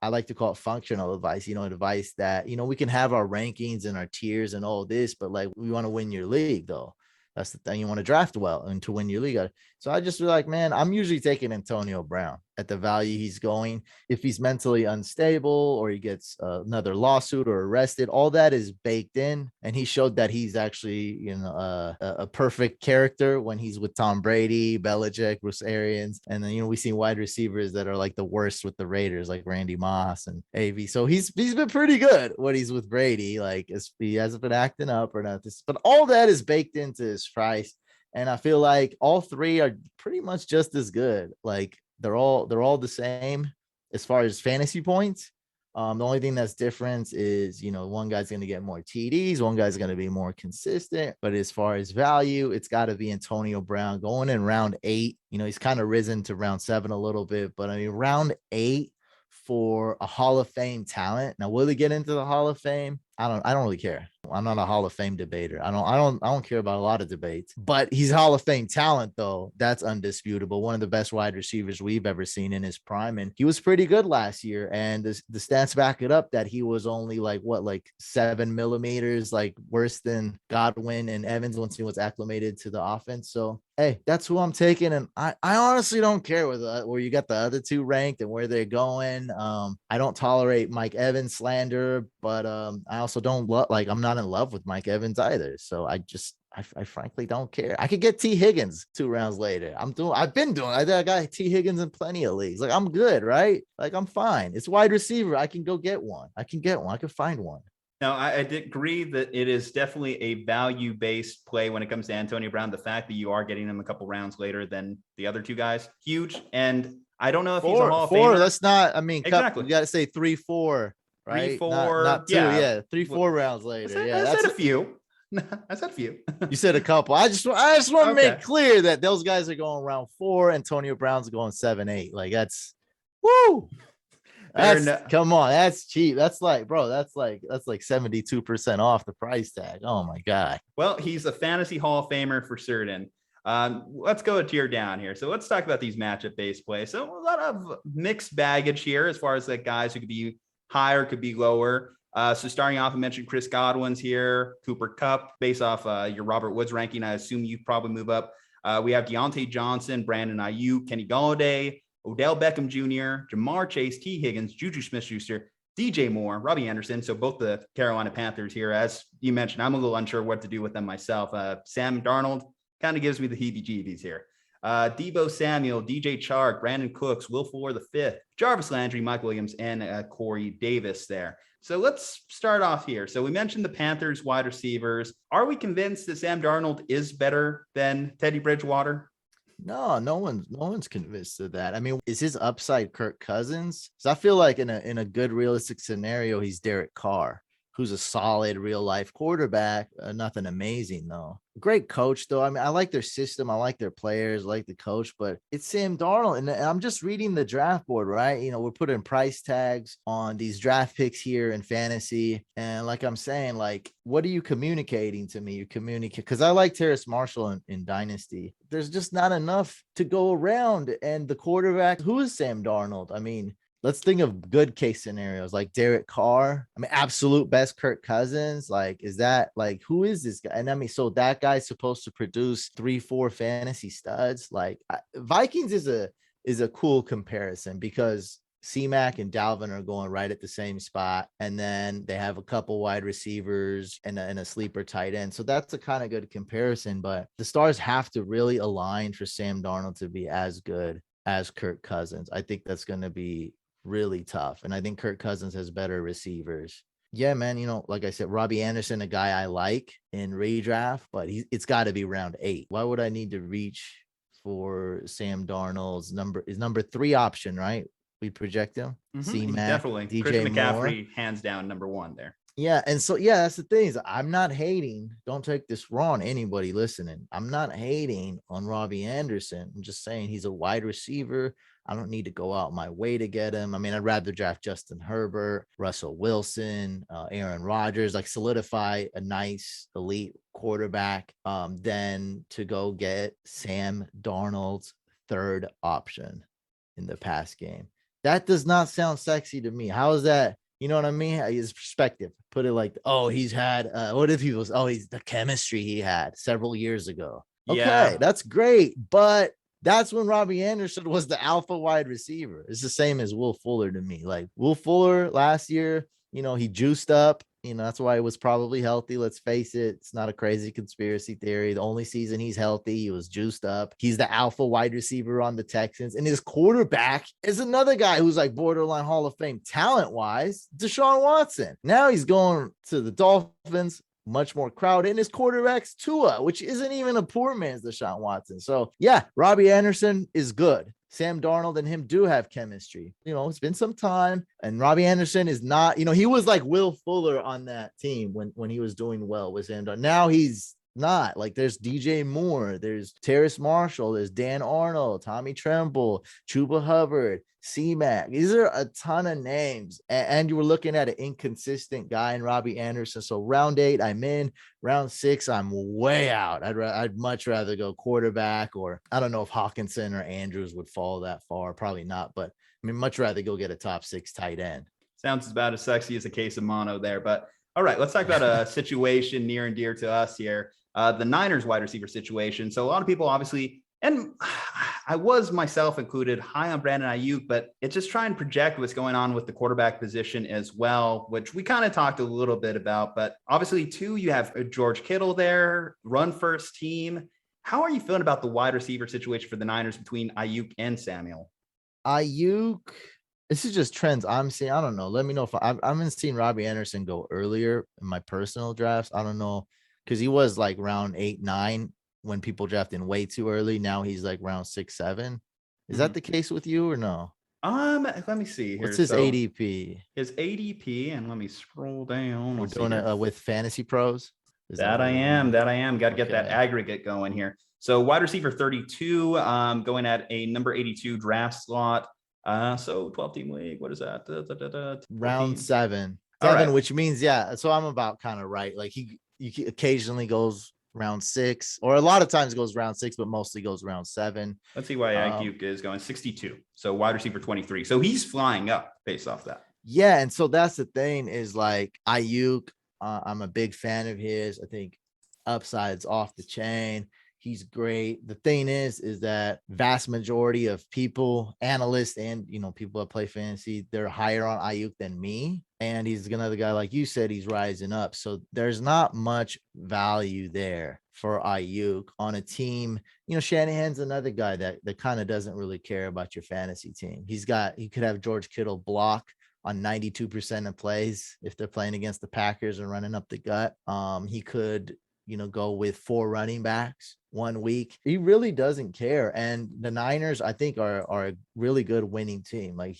I like to call it functional advice, advice that, we can have our rankings and our tiers and all this, but like, we want to win your league though. That's the thing. You want to draft well and to win your league. So I just feel like, man, I'm usually taking Antonio Brown at the value he's going. If he's mentally unstable or he gets another lawsuit or arrested, all that is baked in. And he showed that he's actually, a perfect character when he's with Tom Brady, Belichick, Bruce Arians. And then, we see wide receivers that are like the worst with the Raiders, like Randy Moss and AV. So he's been pretty good when he's with Brady. Like, he hasn't been acting up or not. But all that is baked into his price. And I feel like all 3 are pretty much just as good. Like, they're all the same as far as fantasy points. The only thing that's different is, one guy's going to get more TDs, one guy's going to be more consistent. But as far as value, it's got to be Antonio Brown going in round 8. He's kind of risen to round 7 a little bit, but I mean, round 8 for a Hall of Fame talent. Now, will he get into the Hall of Fame? I don't really care. I'm not a Hall of Fame debater. I don't care about a lot of debates, but he's Hall of Fame talent though. That's undisputable. One of the best wide receivers we've ever seen in his prime. And he was pretty good last year. And the stats back it up that he was only like 7 millimeters, like worse than Godwin and Evans once he was acclimated to the offense. So, hey, that's who I'm taking. And I honestly don't care where you got the other two ranked and where they're going. I don't tolerate Mike Evans slander, but I also don't I'm not in love with Mike Evans either. So I frankly don't care. I could get T Higgins 2 rounds later. I got T Higgins in plenty of leagues. Like, I'm good, right? Like, I'm fine. It's wide receiver. I can go get one. I can find one. No, I did agree that it is definitely a value-based play when it comes to Antonio Brown. The fact that you are getting him a couple rounds later than the other two guys, huge. And I don't know if he's a Hall of Famer. Let's not. I mean, exactly. You got to say 3-4. Right? 3-4, not 2, yeah. 3-4 rounds later. I said a few. I said a few. You said a couple. I just want to make clear that those guys are going round 4. Antonio Brown's going 7-8. Like, that's woo. Come on, that's cheap. That's like 72% off the price tag. Oh my God. Well, he's a fantasy Hall of Famer for certain. Let's go a tier down here. So let's talk about these matchup based plays. So a lot of mixed baggage here as far as the guys who could be higher, could be lower. So starting off, I mentioned Chris Godwin's here, Cooper Kupp, based off your Robert Woods ranking. I assume you probably move up. We have Deontay Johnson, Brandon Ayuk, Kenny Golladay, Odell Beckham Jr., Jamar Chase, T. Higgins, Juju Smith-Schuster, DJ Moore, Robbie Anderson. So both the Carolina Panthers here. As you mentioned, I'm a little unsure what to do with them myself. Sam Darnold kind of gives me the heebie-jeebies here. Deebo Samuel, DJ Chark, Brandon Cooks, Will Fuller V, Jarvis Landry, Mike Williams, and Corey Davis there. So let's start off here. So we mentioned the Panthers wide receivers. Are we convinced that Sam Darnold is better than Teddy Bridgewater? No one's convinced of that. I mean, is his upside Kirk Cousins? So I feel like in a good realistic scenario, he's Derek Carr, who's a solid real life quarterback. Nothing amazing though. Great coach though. I mean, I like their system. I like their players, I like the coach, but it's Sam Darnold. And I'm just reading the draft board, right? You know, we're putting price tags on these draft picks here in fantasy. And like I'm saying, like, what are you communicating to me? You communicate, because I like Terrace Marshall in Dynasty. There's just not enough to go around. And the quarterback, who is Sam Darnold? I mean, let's think of good case scenarios like Derek Carr. I mean, absolute best Kirk Cousins. Like, is that like, who is this guy? And I mean, so that guy's supposed to produce 3-4 fantasy studs. Like, Vikings is a cool comparison because C-Mac and Dalvin are going right at the same spot. And then they have a couple wide receivers and a sleeper tight end. So that's a kind of good comparison, but the stars have to really align for Sam Darnold to be as good as Kirk Cousins. I think that's going to be really tough. And I think Kirk Cousins has better receivers. Yeah, man. You know, like I said, Robbie Anderson, a guy I like in redraft, but it's got to be round 8. Why would I need to reach for Sam Darnold's number 3 option, right? We project him. C-Mac, definitely. DJ Christian McCaffrey, Moore. hands down, number 1 there. Yeah. And so, yeah, that's the thing is I'm not hating. Don't take this wrong, anybody listening. I'm not hating on Robbie Anderson. I'm just saying he's a wide receiver. I don't need to go out my way to get him. I mean, I'd rather draft Justin Herbert, Russell Wilson, Aaron Rodgers, like solidify a nice elite quarterback than to go get Sam Darnold's 3rd option in the pass game. That does not sound sexy to me. How is that? You know what I mean? His perspective. Put it like, oh, he's had, what if he was, he's the chemistry he had several years ago. Okay, yeah. That's great. But that's when Robbie Anderson was the alpha wide receiver. It's the same as Will Fuller to me. Like Will Fuller last year, you know, he juiced up. You know, that's why he was probably healthy. Let's face it. It's not a crazy conspiracy theory. The only season he's healthy, he was juiced up. He's the alpha wide receiver on the Texans. And his quarterback is another guy who's like borderline Hall of Fame talent-wise, Deshaun Watson. Now he's going to the Dolphins, much more crowded. And his quarterback's Tua, which isn't even a poor man's Deshaun Watson. So, yeah, Robbie Anderson is good. Sam Darnold and him do have chemistry. You know, it's been some time. And Robbie Anderson is not, you know, he was like Will Fuller on that team when he was doing well with Sam Darnold. Now he's not. Like there's DJ Moore, there's Terrace Marshall, there's Dan Arnold, Tommy Tremble, Chuba Hubbard, C-Mac. These are a ton of names. And you were looking at an inconsistent guy in Robbie Anderson. So round 8, I'm in. Round 6, I'm way out. I'd much rather go quarterback, or I don't know if Hawkinson or Andrews would fall that far. Probably not. But I mean, much rather go get a top 6 tight end. Sounds about as sexy as a case of mono there. But all right, let's talk about a situation near and dear to us here. The Niners wide receiver situation. So a lot of people obviously, and I was myself included, high on Brandon Ayuk, but it's just trying to project what's going on with the quarterback position as well, which we kind of talked a little bit about. But obviously, too, you have George Kittle there, run first team. How are you feeling about the wide receiver situation for the Niners between Ayuk and Samuel? Ayuk, this is just trends I'm seeing. I don't know. Let me know if I've been seeing Robbie Anderson go earlier in my personal drafts. I don't know, because he was like round 8, 9 when people draft in way too early. Now he's like round 6, 7. Is that the case with you or no? Let me see here. What's his ADP? His ADP, and let me scroll down. We're doing it with Fantasy Pros. That I am. Got to get that aggregate going here. So wide receiver 32, going at a number 82 draft slot. So 12-team league. What is that? Round 7. Right. Which means, yeah. So I'm about kind of right. Like he occasionally goes round 6, or a lot of times goes round 6, but mostly goes round 7. Let's see why Ayuk is going 62. So wide receiver 23. So he's flying up based off that. Yeah. And so that's the thing is like Ayuk, I'm a big fan of his. I think upside's off the chain. He's great. The thing is that vast majority of people, analysts, and people that play fantasy, they're higher on Ayuk than me. And he's another guy, like you said, he's rising up. So there's not much value there for Ayuk on a team. Shanahan's another guy that kind of doesn't really care about your fantasy team. He could have George Kittle block on 92% of plays if they're playing against the Packers and running up the gut. He could go with 4 running backs 1 week. He really doesn't care. And the Niners, I think, are a really good winning team. Like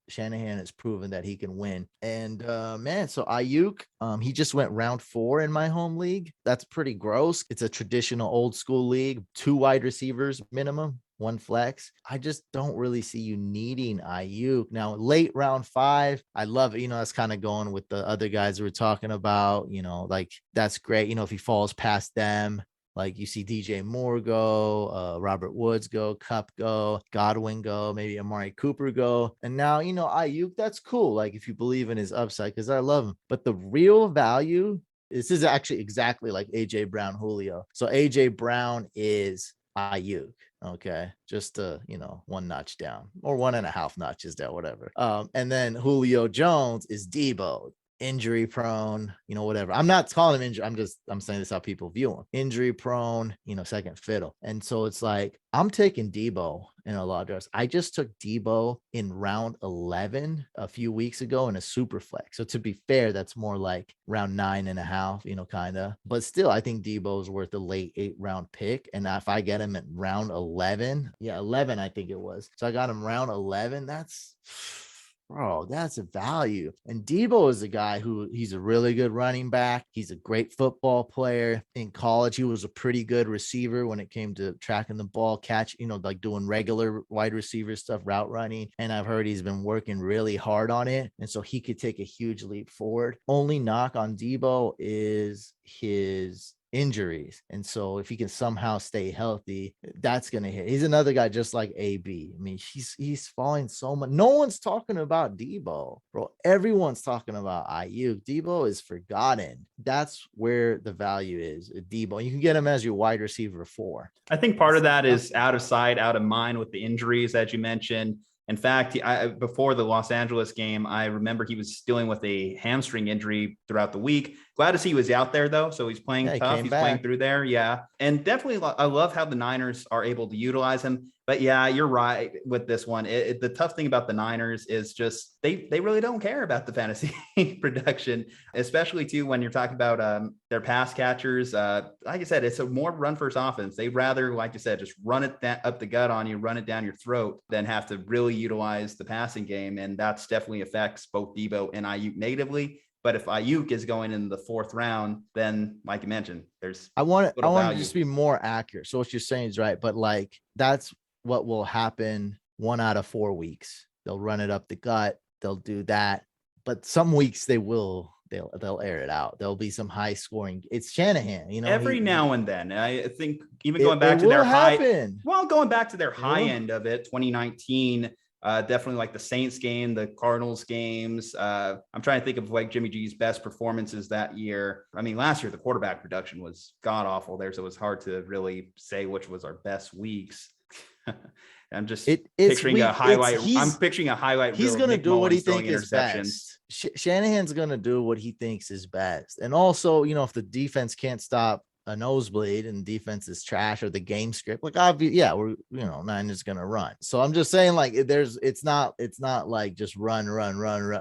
Shanahan has proven that he can win. And so Ayuk, he just went round 4 in my home league. That's pretty gross. It's a traditional old school league, 2 wide receivers minimum, 1 flex. I just don't really see you needing Ayuk. Now, late round 5, I love it. That's kind of going with the other guys we were talking about, like that's great. If he falls past them, like you see DJ Moore go, Robert Woods go, Kupp go, Godwin go, maybe Amari Cooper go. And now, Ayuk, that's cool. Like if you believe in his upside, because I love him. But the real value, this is actually exactly like AJ Brown, Julio. So AJ Brown is Ayuk. Okay, just 1 notch down, or 1.5 notches down, whatever. And then Julio Jones is Debo, injury prone, whatever. I'm not calling him injury. I'm saying this how people view him. Injury prone, second fiddle. And so it's like, I'm taking Debo in a lot of drafts. I just took Debo in round 11 a few weeks ago in a super flex. So to be fair, that's more like round 9.5, kind of. But still, I think Debo is worth a late 8 round pick. And if I get him at round 11, 11, I think it was. So I got him round 11. That's a value. And Debo is a guy he's a really good running back. He's a great football player. In college, he was a pretty good receiver when it came to tracking the ball, catch, like doing regular wide receiver stuff, route running. And I've heard he's been working really hard on it. And so he could take a huge leap forward. Only knock on Debo is his injuries. And so if he can somehow stay healthy, that's going to hit. He's another guy just like AB. I mean, he's falling so much. No one's talking about Debo, bro. Everyone's talking about Ayuk. Debo is forgotten. That's where the value is. Debo. You can get him as your wide receiver 4. I think part of that is out of sight, out of mind with the injuries that you mentioned. In fact, before the Los Angeles game, I remember he was dealing with a hamstring injury throughout the week. Glad to see he was out there, though. So he's playing tough. He's playing through there. Yeah. And definitely, I love how the Niners are able to utilize him. But yeah, you're right with this one. The tough thing about the Niners is just they really don't care about the fantasy production, especially too when you're talking about their pass catchers. Like I said, it's a more run first offense. They'd rather, like you said, just run it up the gut on you, run it down your throat, than have to really utilize the passing game. And that's definitely affects both Debo and Ayuk negatively. But if Ayuk is going in the 4th round, then like you mentioned, I want to just be more accurate. So what you're saying is right, but like that's what will happen 1 out of 4 weeks. They'll run it up the gut. They'll do that. But some weeks they'll air it out. There'll be some high scoring. It's Shanahan, every now and then. I think even going back to their high end of it, 2019. Definitely like the Saints game, the Cardinals games. I'm trying to think of like Jimmy G's best performances that year. I mean, last year the quarterback production was god awful there, so it was hard to really say which was our best weeks. I'm just picturing a highlight. I'm picturing a highlight. He's going to do what he thinks is best. Shanahan's going to do what he thinks is best. And also, if the defense can't stop a nosebleed and defense is trash or the game script, like obviously, Niners gonna run. So I'm just saying, like, it's not like just run,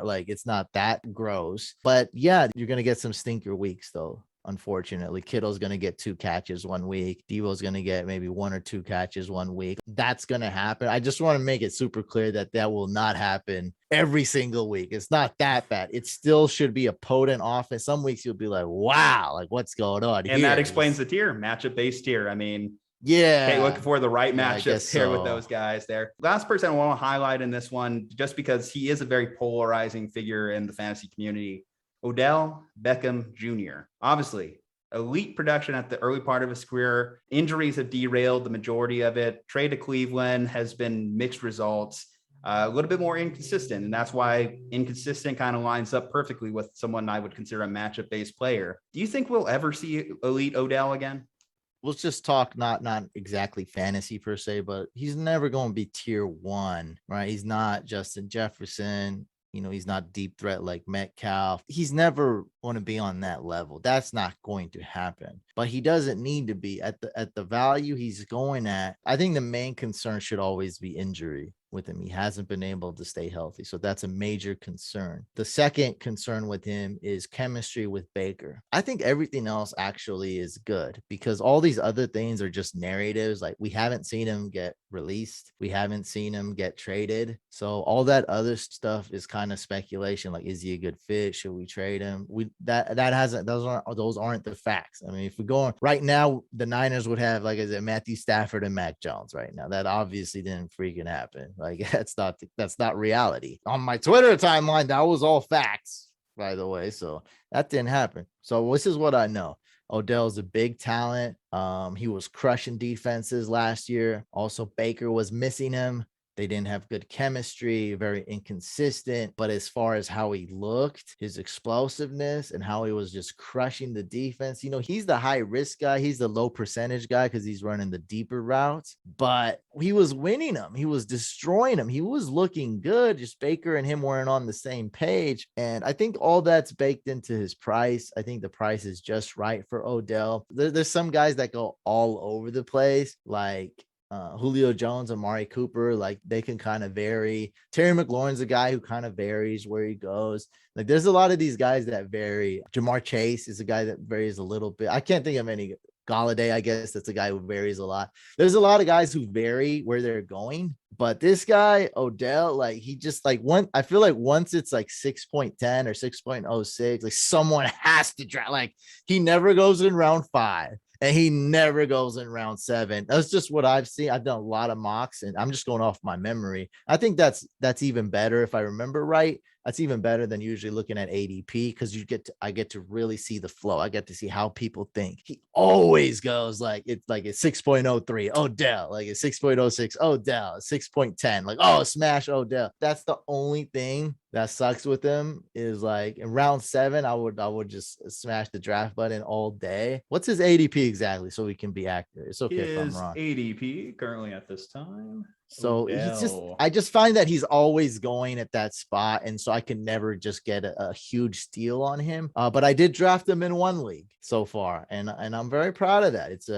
like it's not that gross. But yeah, you're gonna get some stinker weeks though. Unfortunately, Kittle's going to get 2 catches 1 week. Devo's going to get maybe 1 or 2 catches 1 week. That's going to happen. I just want to make it super clear that will not happen every single week. It's not that bad. It still should be a potent offense. Some weeks you'll be like, wow, like what's going on and here? That explains the tier, matchup-based tier. I mean, yeah. Okay, looking for the right matchups here with those guys there. Last person I want to highlight in this one, just because he is a very polarizing figure in the fantasy community, Odell Beckham Jr. Obviously, elite production at the early part of his career. Injuries have derailed the majority of it. Trade to Cleveland has been mixed results. A little bit more inconsistent, and that's why inconsistent kind of lines up perfectly with someone I would consider a matchup-based player. Do you think we'll ever see elite Odell again? Let's just talk not exactly fantasy per se, but he's never going to be tier 1, right? He's not Justin Jefferson. He's not deep threat like Metcalf. He's never going to be on that level. That's not going to happen. But he doesn't need to be at the value he's going at. I think the main concern should always be injury with him. He hasn't been able to stay healthy. So that's a major concern. The second concern with him is chemistry with Baker. I think everything else actually is good because all these other things are just narratives. Like we haven't seen him get released. We haven't seen him get traded. So all that other stuff is kind of speculation. Like, is he a good fit? Should we trade him? Those aren't the facts. I mean, if we go on right now, the Niners would have, like I said, Matthew Stafford and Mac Jones right now. That obviously didn't freaking happen. Like that's not reality. On my Twitter timeline, that was all facts, by the way. So that didn't happen. So this is what I know. Odell's a big talent. He was crushing defenses last year. Also, Baker was missing him. They didn't have good chemistry, very inconsistent. But as far as how he looked, his explosiveness and how he was just crushing the defense, he's the high risk guy. He's the low percentage guy because he's running the deeper routes. But he was winning them. He was destroying them. He was looking good. Just Baker and him weren't on the same page. And I think all that's baked into his price. I think the price is just right for Odell. There's some guys that go all over the place, like Julio Jones and Amari Cooper, like they can kind of vary. Terry McLaurin's a guy who kind of varies where he goes. Like there's a lot of these guys that vary. Jamar Chase is a guy that varies a little bit. I can't think of any. Galladay, I guess that's a guy who varies a lot. There's a lot of guys who vary where they're going, but this guy, Odell, like he just like I feel like once it's like 6.10 or 6.06, like someone has to draft. Like he never goes in round 5. And he never goes in round 7. That's just what I've seen. I've done a lot of mocks, and I'm just going off my memory. I think that's even better if I remember right. That's even better than usually looking at ADP because I get to really see the flow. I get to see how people think. He always goes like it's 6.03 Odell, like it's 6.06 Odell, 6.10, like smash Odell. That's the only thing that sucks with him is like in round 7, I would just smash the draft button all day. What's his ADP exactly so we can be accurate? It's okay if I'm wrong. ADP currently at this time. So I just find that he's always going at that spot. And so I can never just get a huge steal on him. But I did draft him in 1 league so far. And I'm very proud of that. It's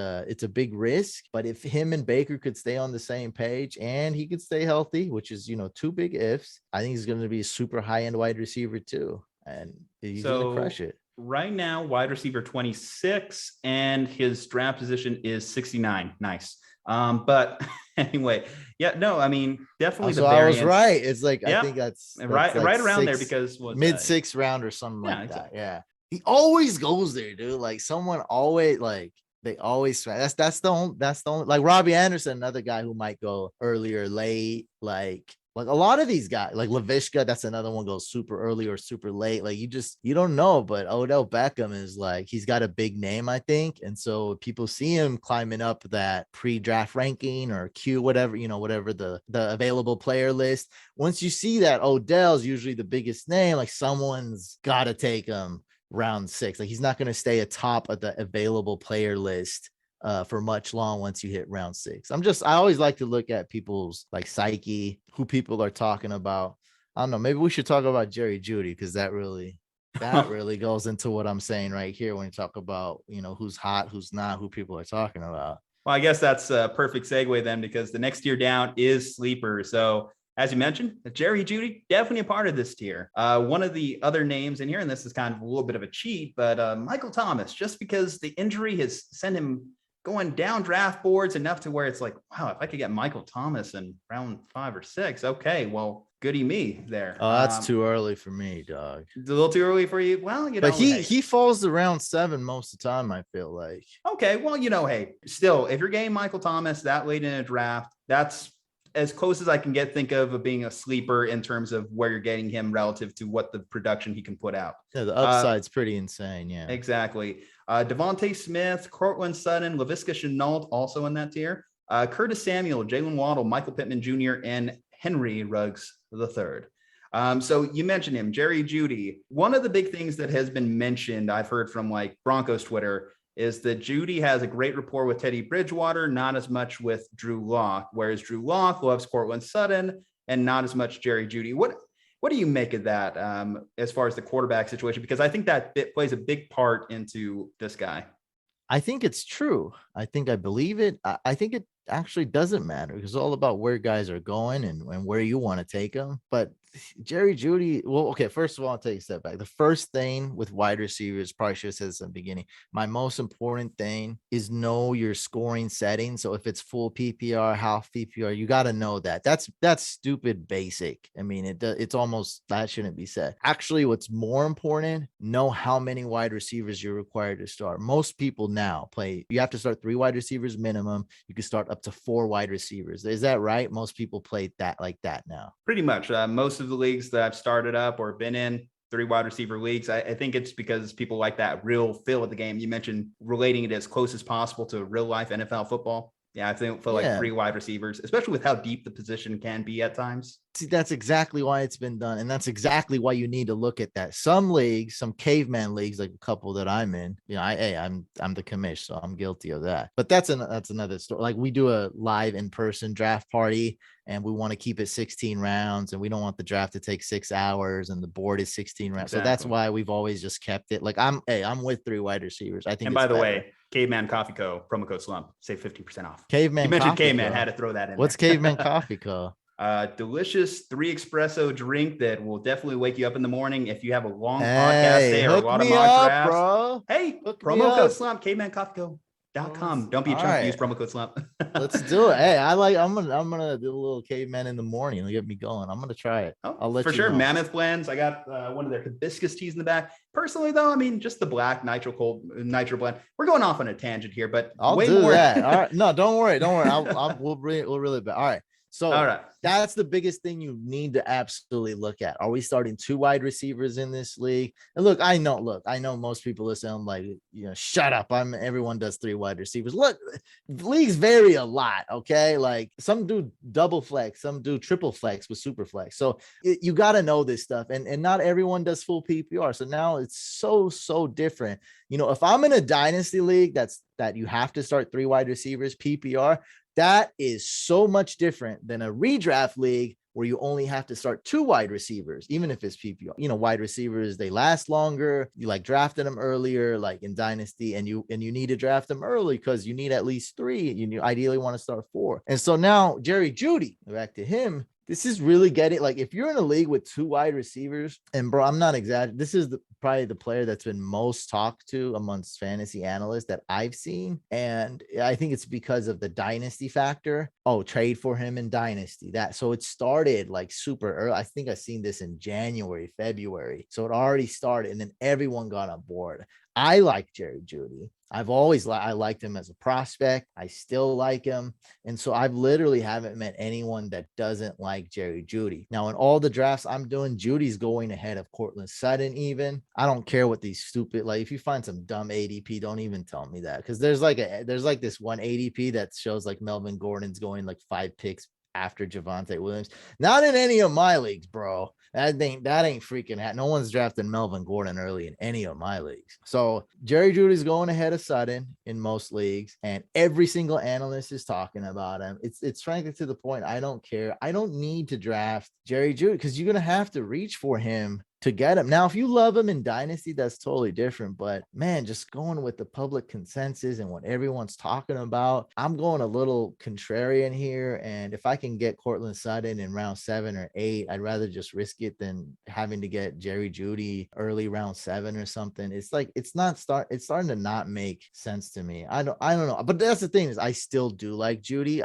a big risk, but if him and Baker could stay on the same page and he could stay healthy, which is, 2 big ifs, I think he's going to be a super high end wide receiver too. And he's going to crush it. Right now, wide receiver 26 and his draft position is 69. Nice. But anyway, yeah, no, I mean, definitely So the I was variance. right. It's like, Yeah, I think that's right, like right around there because mid sixth round or something yeah, like exactly. that. Yeah. He always goes there, dude. Like someone always like they always that's the only like Robbie Anderson, another guy who might go early or late. Like a lot of these guys, like LaVishka, that's another one goes super early or super late. Like you don't know, but Odell Beckham is like, he's got a big name, I think. And so people see him climbing up that pre-draft ranking or Q, whatever, whatever the available player list. Once you see that Odell's usually the biggest name, like someone's got to take him round 6. Like he's not going to stay atop of the available player list for much long once you hit round 6. I always like to look at people's like psyche, who people are talking about. I don't know, maybe we should talk about Jerry Judy, because that really goes into what I'm saying right here when you talk about, who's hot, who's not, who people are talking about. Well, I guess that's a perfect segue then, because the next tier down is sleeper. So as you mentioned, Jerry Judy, definitely a part of this tier. One of the other names in here, and this is kind of a little bit of a cheat, but Michael Thomas, just because the injury has sent him going down draft boards enough to where it's like, wow, if I could get Michael Thomas in round 5 or 6, okay, well, goody me there. Oh, that's too early for me, dog. It's a little too early for you. Well, but he falls to round 7 most of the time, I feel like. Okay, well, hey, still, if you're getting Michael Thomas that late in a draft, that's as close as I can think of being a sleeper in terms of where you're getting him relative to what the production he can put out. Yeah, the upside's pretty insane. Yeah, exactly. Devonte Smith, Cortland Sutton, Laviska Shenault also in that tier. Curtis Samuel, Jalen Waddle, Michael Pittman Jr., and Henry Ruggs III. So you mentioned him, Jerry Judy. One of the big things that has been mentioned, I've heard from like Broncos Twitter, is that Judy has a great rapport with Teddy Bridgewater, not as much with Drew Lock, whereas Drew Lock loves Cortland Sutton and not as much Jerry Judy. What do you make of that as far as the quarterback situation? Because I think that it plays a big part into this guy. I think it's true. I think I believe it. I think it actually doesn't matter, because it's all about where guys are going and where you want to take them. But Jerry Judy, well, okay, first of all, I'll take a step back. The first thing with wide receivers, probably should have said this in the beginning, my most important thing is know your scoring settings. So if it's full PPR, half PPR, you got to know that. That's stupid basic. I mean, it's almost, that shouldn't be said. Actually, what's more important, know how many wide receivers you're required to start. Most people now you have to start 3 wide receivers minimum. You can start up to 4 wide receivers. Is that right? Most people play that like that now. Pretty much. Most of the leagues that I've started up or been in, 3 wide receiver leagues, I think it's because people like that real feel of the game. You mentioned relating it as close as possible to real life NFL football. Yeah, I feel like 3 wide receivers, especially with how deep the position can be at times. See, that's exactly why it's been done. And that's exactly why you need to look at that. Some leagues, some caveman leagues, like a couple that I'm in, I'm the commish, so I'm guilty of that. But that's another story. Like we do a live in-person draft party, and we want to keep it 16 rounds, and we don't want the draft to take 6 hours, and the board is 16 rounds. Exactly. So that's why we've always just kept it. Like I'm with 3 wide receivers. I think. And by the way, Caveman Coffee Co. promo code Slump, save 50% off. Caveman. You mentioned Caveman, had to throw that in. What's there. Caveman Coffee Co.? Delicious 3 espresso drink that will definitely wake you up in the morning if you have a long podcast day or a lot of mock drafts. Bro. Hey, promo code Slump, cavemancoffeeco.com. Don't be a chump. Use promo code Slump. Let's do it. Hey, I'm gonna do a little caveman in the morning. It'll get me going. I'm gonna try it. I'll let for you sure. know. Mammoth blends. I got one of their hibiscus teas in the back. Personally, though, I mean, just the black nitro blend. We're going off on a tangent here, but I'll way do more. that. All right. No, don't worry. We'll really bad. All right. So that's the biggest thing you need to absolutely look at. Are we starting 2 wide receivers in this league? And look, I know most people listen. I'm like, shut up. Everyone does 3 wide receivers. Look, leagues vary a lot. Okay. Like some do double flex, some do triple flex with super flex. So you got to know this stuff, and not everyone does full PPR. So now it's so different. If I'm in a dynasty league, that you have to start 3 wide receivers PPR. That is so much different than a redraft league where you only have to start 2 wide receivers, even if it's PPR. Wide receivers, they last longer. You like drafted them earlier, like in Dynasty, and you need to draft them early because you need at least 3. You ideally want to start 4. And so now Jerry Judy, back to him, This is really getting, like, if you're in a league with 2 wide receivers, and bro, I'm not exaggerating. This is probably the player that's been most talked to amongst fantasy analysts that I've seen. And I think it's because of the dynasty factor. Oh, trade for him in dynasty. So it started like super early. I think I seen this in January, February. So it already started, and then everyone got on board. I like Jerry Judy. I've always I liked him as a prospect. I still like him. And so I've literally haven't met anyone that doesn't like Jerry Judy. Now, in all the drafts I'm doing, Judy's going ahead of Cortland Sutton even. I don't care what these stupid, like, if you find some dumb ADP, don't even tell me that. Because there's like this one ADP that shows like Melvin Gordon's going like 5 picks after Javonte Williams. Not in any of my leagues, bro. That ain't freaking no one's drafting Melvin Gordon early in any of my leagues. So Jerry Judy's going ahead of Sutton in most leagues, and every single analyst is talking about him. It's frankly to the point I don't care. I don't need to draft Jerry Judy because you're gonna have to reach for him to get him. Now, if you love him in Dynasty, that's totally different. But man, just going with the public consensus and what everyone's talking about, I'm going a little contrarian here. And if I can get Cortland Sutton in round 7 or 8, I'd rather just risk it than having to get Jerry Judy early round 7 or something. It's like it's starting to not make sense to me. I don't know. But that's the thing, is I still do like Judy.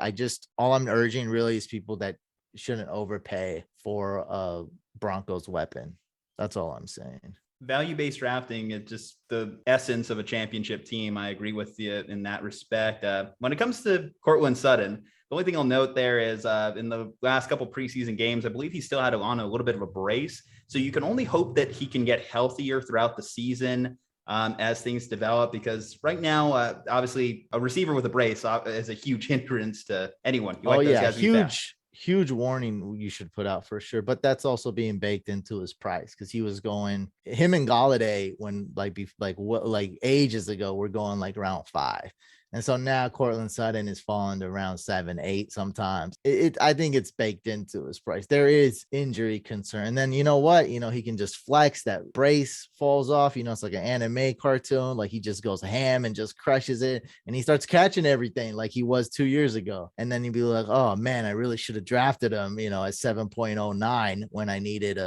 All I'm urging really is people that shouldn't overpay for a Broncos weapon. That's all I'm saying. Value-based drafting is just the essence of a championship team. I agree with you in that respect. When it comes to Cortland Sutton, the only thing I'll note there is in the last couple preseason games, I believe he still had on a little bit of a brace. So you can only hope that he can get healthier throughout the season as things develop, because right now, obviously, a receiver with a brace is a huge hindrance to anyone. You like those guys huge warning you should put out for sure, but that's also being baked into his price, because he was going, him and Galladay when like ages ago, we're going like round 5. And so now Cortland Sutton is falling to round 7, 8 sometimes. I think it's baked into his price. There is injury concern. And then you know what? He can just flex, that brace falls off. It's like an anime cartoon. Like he just goes ham and just crushes it. And he starts catching everything like he was 2 years ago. And then he'd be like, oh man, I really should have drafted him, at 7.09 when I needed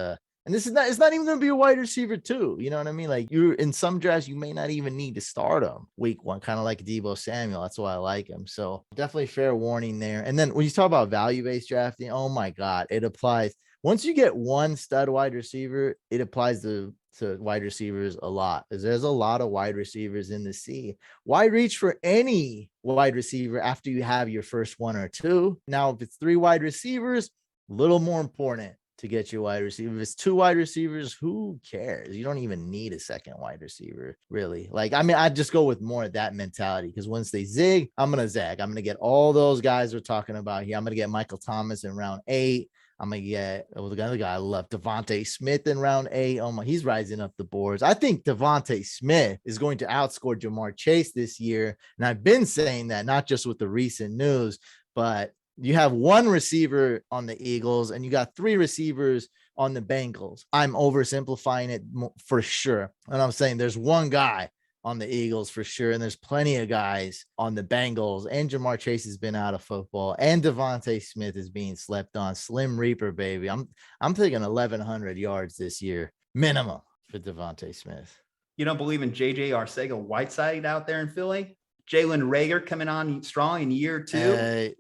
and it's not even going to be a wide receiver too. You know what I mean? Like, you're in some drafts, you may not even need to start him week 1, kind of like Deebo Samuel. That's why I like him. So definitely fair warning there. And then when you talk about value-based drafting, oh my God, it applies. Once you get one stud wide receiver, it applies to wide receivers a lot, because there's a lot of wide receivers in the sea. Why reach for any wide receiver after you have your first 1 or 2? Now, if it's 3 wide receivers, a little more important to get your wide receiver. If it's 2 wide receivers, who cares? You don't even need a second wide receiver, really. Like, I mean, I'd just go with more of that mentality, because once they zig, I'm going to zag. I'm going to get all those guys we're talking about here. I'm going to get Michael Thomas in round 8. I'm going to get the other guy I love, Devonte Smith in round 8. Oh my, he's rising up the boards. I think Devonte Smith is going to outscore Jamar Chase this year. And I've been saying that, not just with the recent news, but you have 1 receiver on the Eagles and you got 3 receivers on the Bengals. I'm oversimplifying it for sure. And I'm saying there's 1 guy on the Eagles for sure. And there's plenty of guys on the Bengals, and Jamar Chase has been out of football, and Devonte Smith is being slept on. Slim Reaper, baby. I'm thinking 1,100 yards this year, minimum, for Devonte Smith. You don't believe in JJ Arcega-Whiteside out there in Philly? Jalen Reagor coming on strong in year 2.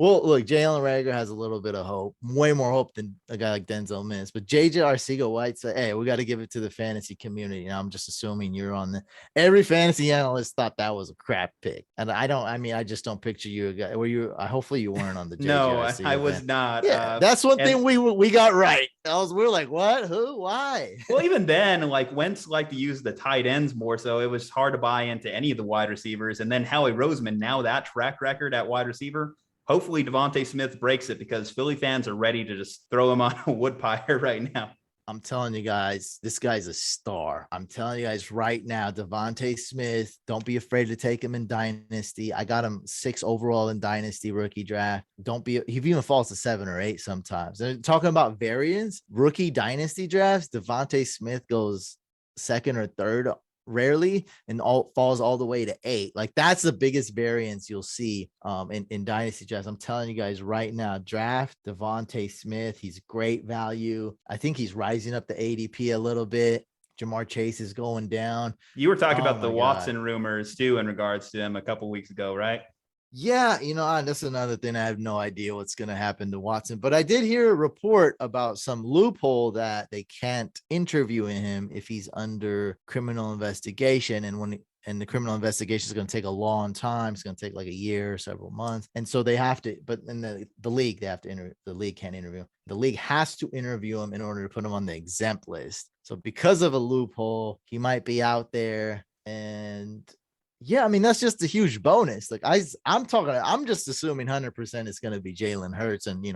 Well, look, Jalen Reagor has a little bit of hope, way more hope than a guy like Denzel Mims. But JJ Arcega-Whiteside, hey, we got to give it to the fantasy community. Now, I'm just assuming you're on every fantasy analyst thought that was a crap pick. And I just don't picture you a guy. Hopefully you weren't on the JJ No, Arcega I was not. Yeah, that's one thing we got right. We're like, what? Who? Why? Well, even then, like, Wentz liked to use the tight ends more, so it was hard to buy into any of the wide receivers. And then Howie Roseman, now that track record at wide receiver. Hopefully Devonta Smith breaks it, because Philly fans are ready to just throw him on a woodpile right now. I'm telling you guys, this guy's a star. I'm telling you guys right now, Devonta Smith, don't be afraid to take him in Dynasty. I got him 6 overall in Dynasty rookie draft. He even falls to 7 or 8 sometimes. They're talking about variance, rookie Dynasty drafts. Devonta Smith goes 2nd or 3rd rarely, and all falls all the way to 8. Like that's the biggest variance you'll see in dynasty drafts. I'm telling you guys right now, draft Devonte Smith. He's great value. I think he's rising up the ADP a little bit. Jamar Chase is going down. You were talking about the Watson rumors too in regards to him a couple weeks ago, right? Yeah, that's another thing. I have no idea what's going to happen to Watson, but I did hear a report about some loophole that they can't interview him if he's under criminal investigation. And the criminal investigation is going to take a long time. It's going to take like a year or several months. And so they have to, but in the league, they have to interview. The league can't interview him. The league has to interview him in order to put him on the exempt list. So because of a loophole, he might be out there. And yeah, I mean, that's just a huge bonus. Like I'm just assuming 100% it's going to be Jalen Hurts and,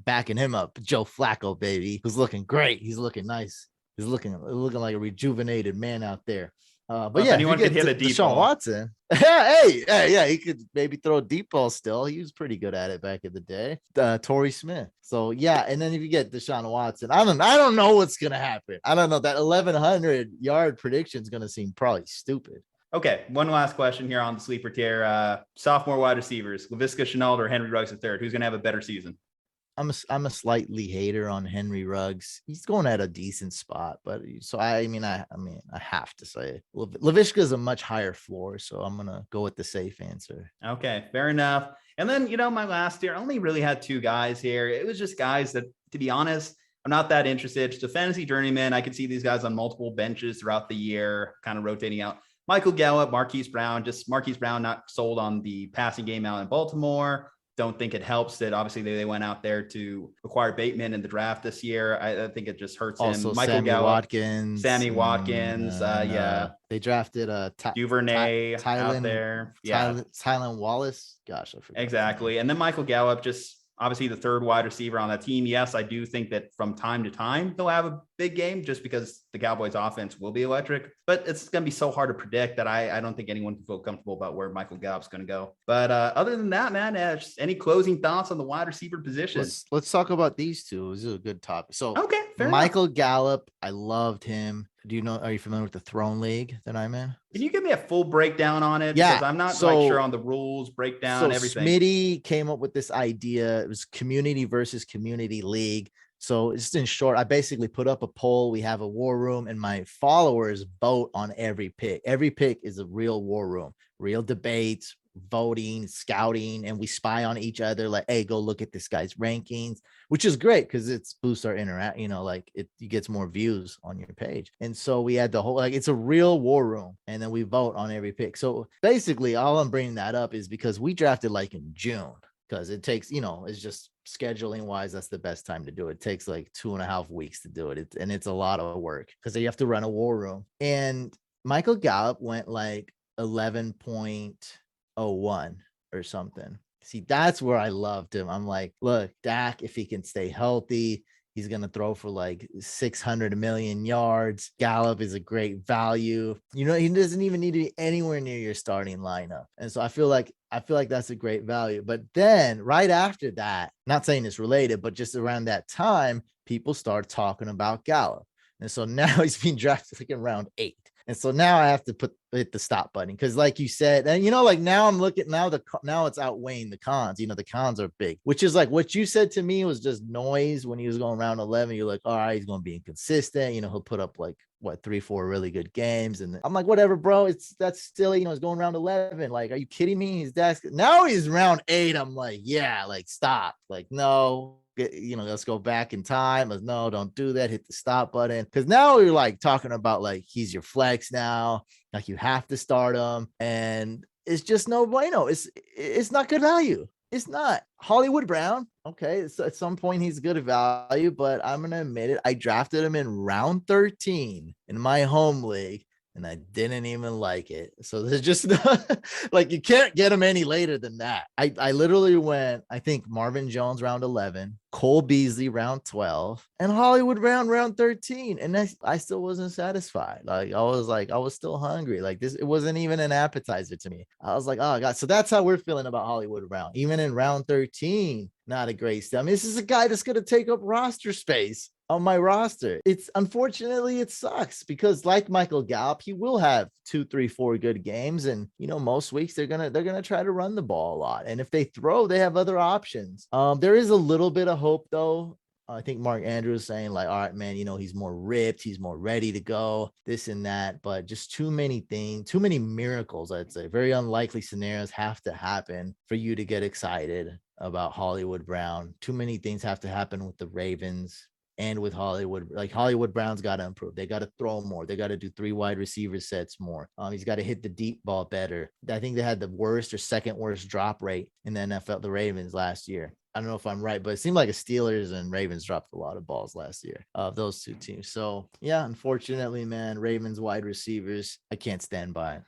backing him up. Joe Flacco, baby, who's looking great. He's looking nice. He's looking like a rejuvenated man out there. But yeah, anyone could hit a deep Deshaun ball. Watson. Yeah, he could maybe throw a deep ball still. He was pretty good at it back in the day. Torrey Smith. So yeah, and then if you get Deshaun Watson, I don't know what's gonna happen. I don't know. That 1,100 yard prediction is gonna seem probably stupid. Okay, one last question here on the sleeper tier. Sophomore wide receivers, Laviska Shenault or Henry Ruggs III. Who's gonna have a better season? I'm a slightly hater on Henry Ruggs. He's going at a decent spot, but so I have to say Laviska is a much higher floor, so I'm gonna go with the safe answer. Okay, fair enough. And then my last year, I only really had 2 guys here. It was just guys that, to be honest, I'm not that interested. Just a fantasy journeyman. I could see these guys on multiple benches throughout the year, kind of rotating out. Michael Gallup, Marquis Brown, not sold on the passing game out in Baltimore. Don't think it helps that obviously they went out there to acquire Bateman in the draft this year. I think it just hurts also him. Michael Gallup, Sammy Watkins. They drafted Duvernay out there. Tylan Wallace. Gosh, I forgot. Exactly. And then Michael Gallup, just obviously the third wide receiver on that team. Yes, I do think that from time to time they'll have a big game just because the Cowboys offense will be electric, but it's going to be so hard to predict that I don't think anyone can feel comfortable about where Michael Gallup's going to go. But other than that, man, just any closing thoughts on the wide receiver position? Let's talk about these two. This is a good topic. So okay, Michael Gallup, I loved him. Are you familiar with the Throne League that I'm in? Can you give me a full breakdown on it? Yeah. Because I'm not sure on the rules, breakdown, everything. Smitty came up with this idea. It was community versus community league. So just in short, I basically put up a poll. We have a war room and my followers vote on every pick. Every pick is a real war room, real debates, voting, scouting, and we spy on each other like, hey, go look at this guy's rankings, which is great because it's boosts our interact, it gets more views on your page. And so we had the whole, it's a real war room, and then we vote on every pick. So basically all I'm bringing that up is because we drafted in June, because it takes, it's just scheduling wise, that's the best time to do it. It takes 2.5 weeks to do it. And it's a lot of work because you have to run a war room. And Michael Gallup went 11.01 or something. See, that's where I loved him. I'm like, look, Dak, if he can stay healthy, he's going to throw for 600 million yards. Gallup is a great value. He doesn't even need to be anywhere near your starting lineup. And so I feel like that's a great value. But then right after that, not saying it's related, but just around that time, people start talking about Gallup. And so now he's being drafted in round 8. And so now I have to hit the stop button because, like you said, and now I'm looking now it's outweighing the cons. The cons are big, which is what you said to me was just noise when he was going round 11. You're like, all right, he's going to be inconsistent. He'll put up 3-4 really good games, and I'm like, whatever, bro. That's still he's going round 11. Are you kidding me? Now he's round 8. I'm like, yeah, stop. No. Let's go back in time. No, don't do that. Hit the stop button. Because now you're talking about he's your flex now. You have to start him. And it's just no bueno. It's not good value. It's not. Hollywood Brown. Okay. So at some point he's good value, but I'm going to admit it. I drafted him in round 13 in my home league, and I didn't even like it. So there's just you can't get him any later than that. I literally went, I think Marvin Jones round 11, Cole Beasley round 12, and Hollywood Brown round 13. And I still wasn't satisfied. I was still hungry. It wasn't even an appetizer to me. I was like, oh God. So that's how we're feeling about Hollywood Brown. Even in round 13, not a great step. This is a guy that's going to take up roster space on my roster. It's unfortunately it sucks because like Michael Gallup, he will have 2, 3, 4 good games. And most weeks they're gonna try to run the ball a lot. And if they throw, they have other options. There is a little bit of hope though. I think Mark Andrews saying like, all right, man, he's more ripped, he's more ready to go, this and that, but just too many things, too many miracles, I'd say. Very unlikely scenarios have to happen for you to get excited about Hollywood Brown. Too many things have to happen with the Ravens and with Hollywood. Like Hollywood Brown's got to improve. They got to throw more. They got to do 3 wide receiver sets more. He's got to hit the deep ball better. I think they had the worst or second worst drop rate in the NFL, the Ravens last year. I don't know if I'm right, but it seemed like the Steelers and Ravens dropped a lot of balls last year of those 2 teams. So yeah, unfortunately, man, Ravens wide receivers, I can't stand by it.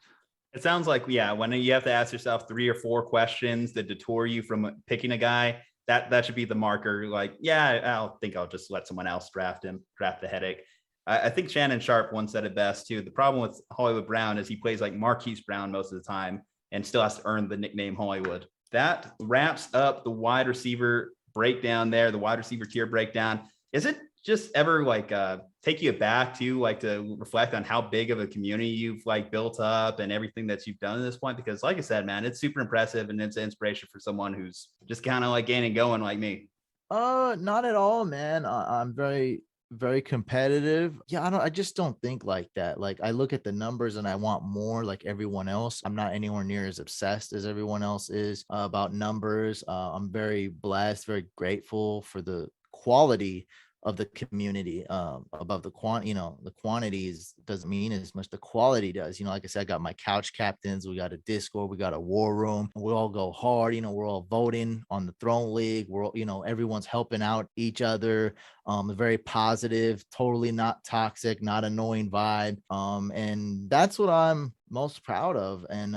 It sounds like, yeah, when you have to ask yourself 3 or 4 questions that detour you from picking a guy, that should be the marker. Like, yeah, I'll just let someone else draft the headache. I think Shannon Sharp once said it best too. The problem with Hollywood Brown is he plays like Marquis Brown most of the time and still has to earn the nickname Hollywood. That wraps up the wide receiver breakdown there, the wide receiver tier breakdown. Is it just ever like take you back to like to reflect on how big of a community you've like built up and everything that you've done at this point? Because like I said, man, it's super impressive and it's an inspiration for someone who's just kind of like gaining going like me. Not at all, man. I'm very, very competitive. Yeah, I just don't think like that. Like I look at the numbers and I want more like everyone else. I'm not anywhere near as obsessed as everyone else is about numbers. I'm very blessed, very grateful for the quality of the community above the the quantities doesn't mean as much. The quality does. Like I said, I got my couch captains. We got a Discord. We got a war room. We all go hard. We're all voting on the Throne League. We're everyone's helping out each other. A very positive, totally not toxic, not annoying vibe. And that's what I'm most proud of. And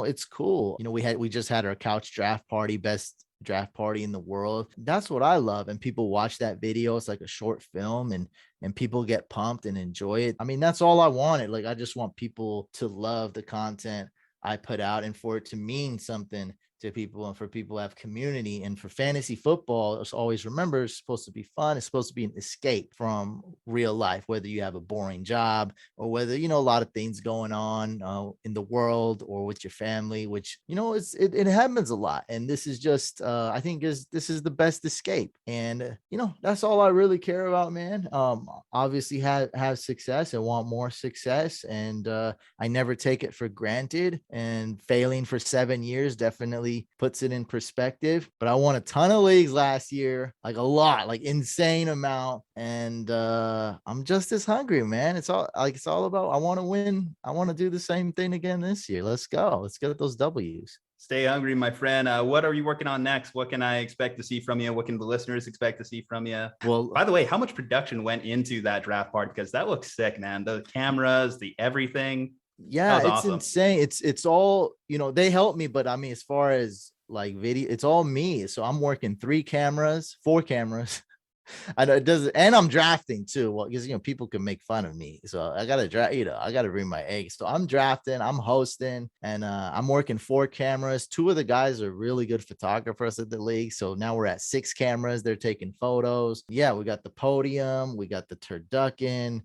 it's cool. We just had our couch draft party, best draft party in the world. That's what I love. And people watch that video. It's like a short film and people get pumped and enjoy it. I mean, that's all I wanted. Like, I just want people to love the content I put out and for it to mean something to people and for people to have community. And for fantasy football, it's always remember, it's supposed to be fun. It's supposed to be an escape from real life, whether you have a boring job or whether, a lot of things going on in the world or with your family, which, it happens a lot. And this is just, I think this is the best escape. And, that's all I really care about, man. Obviously have success and want more success. And I never take it for granted, and failing for 7 years definitely puts it in perspective. But I won a ton of leagues last year, like a lot, like insane amount. And I'm just as hungry, man. It's all about, I want to win. I want to do the same thing again this year. Let's go. Let's get those W's. Stay hungry, my friend. What are you working on next? What can I expect to see from you? What can the listeners expect to see from you? Well, by the way, how much production went into that draft party? Because that looks sick, man. The cameras, the everything. Yeah, it's awesome. Insane. It's all, they help me, but I mean, as far as like video, it's all me. So I'm working 4 cameras. I know it doesn't, and I'm drafting too. Well, because people can make fun of me, so I gotta draft. I gotta bring my eggs. So I'm drafting, I'm hosting, and I'm working 4 cameras. 2 of the guys are really good photographers at the league, so now we're at 6 cameras. They're taking photos. Yeah, we got the podium, we got the turducken.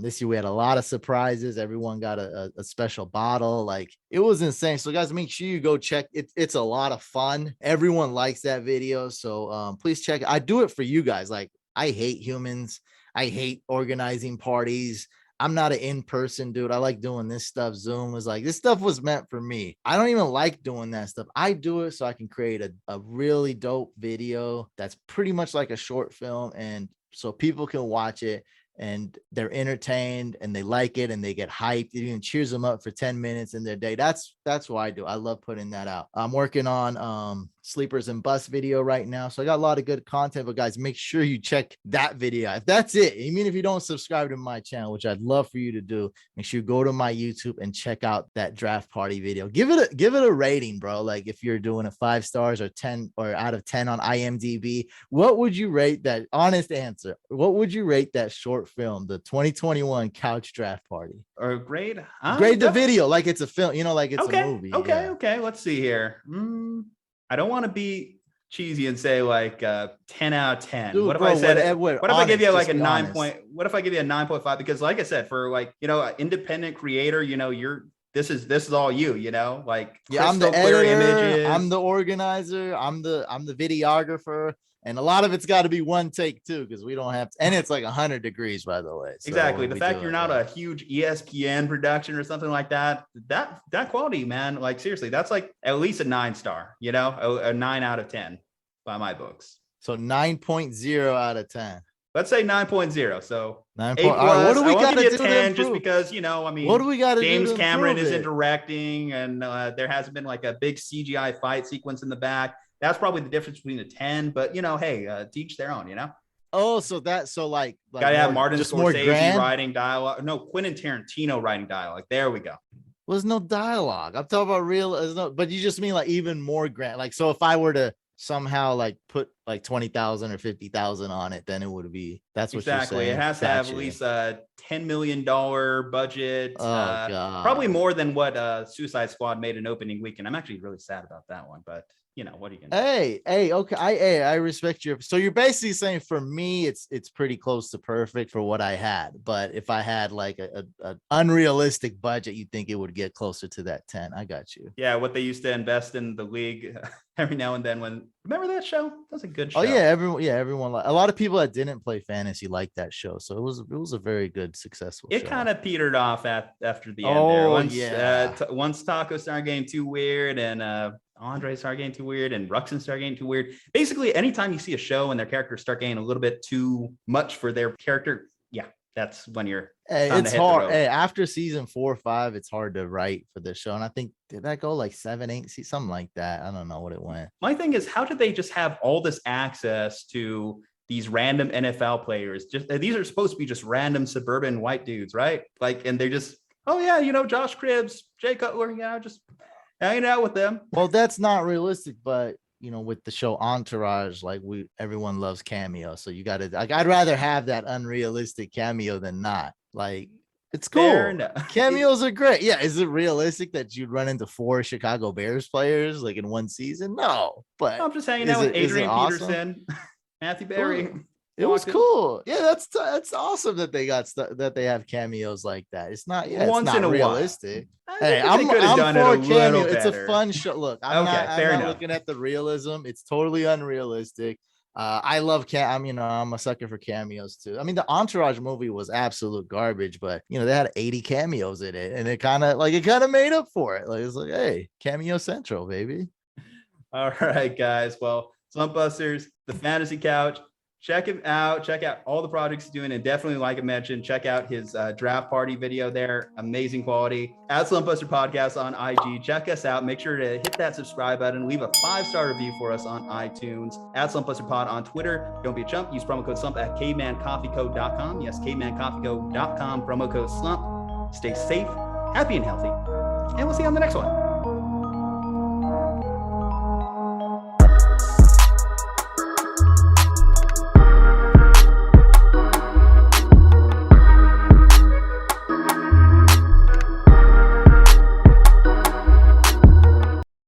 This year we had a lot of surprises. Everyone got a special bottle. Like, it was insane. So guys, make sure you go check it. It's a lot of fun. Everyone likes that video. So please check it. I do it for you guys. Like, I hate humans. I hate organizing parties. I'm not an in-person dude. I like doing this stuff. Zoom was like, this stuff was meant for me. I don't even like doing that stuff. I do it so I can create a really dope video that's pretty much like a short film, and so people can watch it and they're entertained and they like it and they get hyped. It even cheers them up for 10 minutes in their day. That's what I do. I love putting that out. I'm working on sleepers and bust video right now. So I got a lot of good content, but guys, make sure you check that video. If that's it, I mean, if you don't subscribe to my channel, which I'd love for you to do, make sure you go to my YouTube and check out that draft party video. Give it a rating, bro. Like, if you're doing a 5 stars or 10 or out of 10 on IMDb, what would you rate that? Honest answer. What would you rate that short film, the 2021 couch draft party? Or grade the video like it's a film, like it's a movie. Okay. Let's see here. I don't want to be cheesy and say like 10 out of 10. Dude, what if bro, I said what if I give you like a 9 honest. point? What if I give you a 9.5? Because like I said, for like, you know, an independent creator, you know, this is all you know, like I'm the editor, images. I'm the organizer, I'm the videographer, and a lot of it's got to be one take too, because we don't have to, and it's like 100 degrees, by the way. So exactly. The fact you're not a huge ESPN production or something like that quality, man, like seriously, that's like at least a 9-star, you know, a 9 out of 10 by my books. So 9.0 out of 10. Let's say 9.0. So 9. All right, what do we got to do 10 just because, you know, I mean, what do we got to do? James Cameron isn't directing, and there hasn't been like a big CGI fight sequence in the back. That's probably the difference between a 10. But you know, hey, teach their own. You know. Oh, so like gotta have Martin Scorsese writing dialogue. No, Quentin Tarantino writing dialogue. There we go. Was no dialogue. I'm talking about real. But you just mean like even more grand. Like, so if I were to somehow like put like 20,000 or 50,000 on it, then it would be, that's what exactly. You're saying. It has to have at least a $10 million budget. God. Probably more than what Suicide Squad made an opening weekend. I'm actually really sad about that one, but you know, what are you gonna do? Hey, okay. I respect your, so you're basically saying for me, it's pretty close to perfect for what I had. But if I had like a unrealistic budget, you think it would get closer to that 10. I got you. Yeah, what they used to invest in the league every now and then. When remember that show? That was a good show. Oh yeah, everyone. A lot of people that didn't play fantasy liked that show, so it was a very good, successful. It kind of petered off after the end. Once Taco started getting too weird, and Andre started getting too weird, and Ruxin started getting too weird. Basically, anytime you see a show and their characters start getting a little bit too much for their character, yeah, that's when you're. It's hard. After season 4 or 5, it's hard to write for this show. And I think, did that go like 7, 8, something like that? I don't know what it went. My thing is, how did they just have all this access to these random NFL players? Just these are supposed to be just random suburban white dudes, right? Like, and they're just, oh yeah, you know, Josh Cribbs, Jay Cutler, yeah, just hanging out with them. Well, that's not realistic, but you know, with the show Entourage, like everyone loves cameo. So you got to, like, I'd rather have that unrealistic cameo than not. Like, it's cool. Cameos are great. Yeah. Is it realistic that you'd run into 4 Chicago Bears players like in one season? No, but I'm just hanging out with Adrian Peterson, Matthew Berry. It was cool. Yeah, that's awesome that they got that they have cameos like that. It's not, yeah, it's not realistic. Hey, I'm for a cameo. It's a fun show. Look, I'm not looking at the realism. It's totally unrealistic. I love I'm a sucker for cameos too. I mean, the Entourage movie was absolute garbage, but you know, they had 80 cameos in it, and it kind of made up for it. Like, it's like, hey, cameo central, baby. All right, guys. Well, Slumpbusters, the Fantasy Couch. Check him out. Check out all the projects he's doing, and definitely, like I mentioned, check out his draft party video there. Amazing quality. At Slumpbuster Podcast on IG. Check us out. Make sure to hit that subscribe button. Leave a 5-star review for us on iTunes. At Slumpbuster Pod on Twitter. Don't be a chump. Use promo code SLUMP at cavemancoffeeco.com. Yes, cavemancoffeeco.com. Promo code SLUMP. Stay safe, happy, and healthy. And we'll see you on the next one.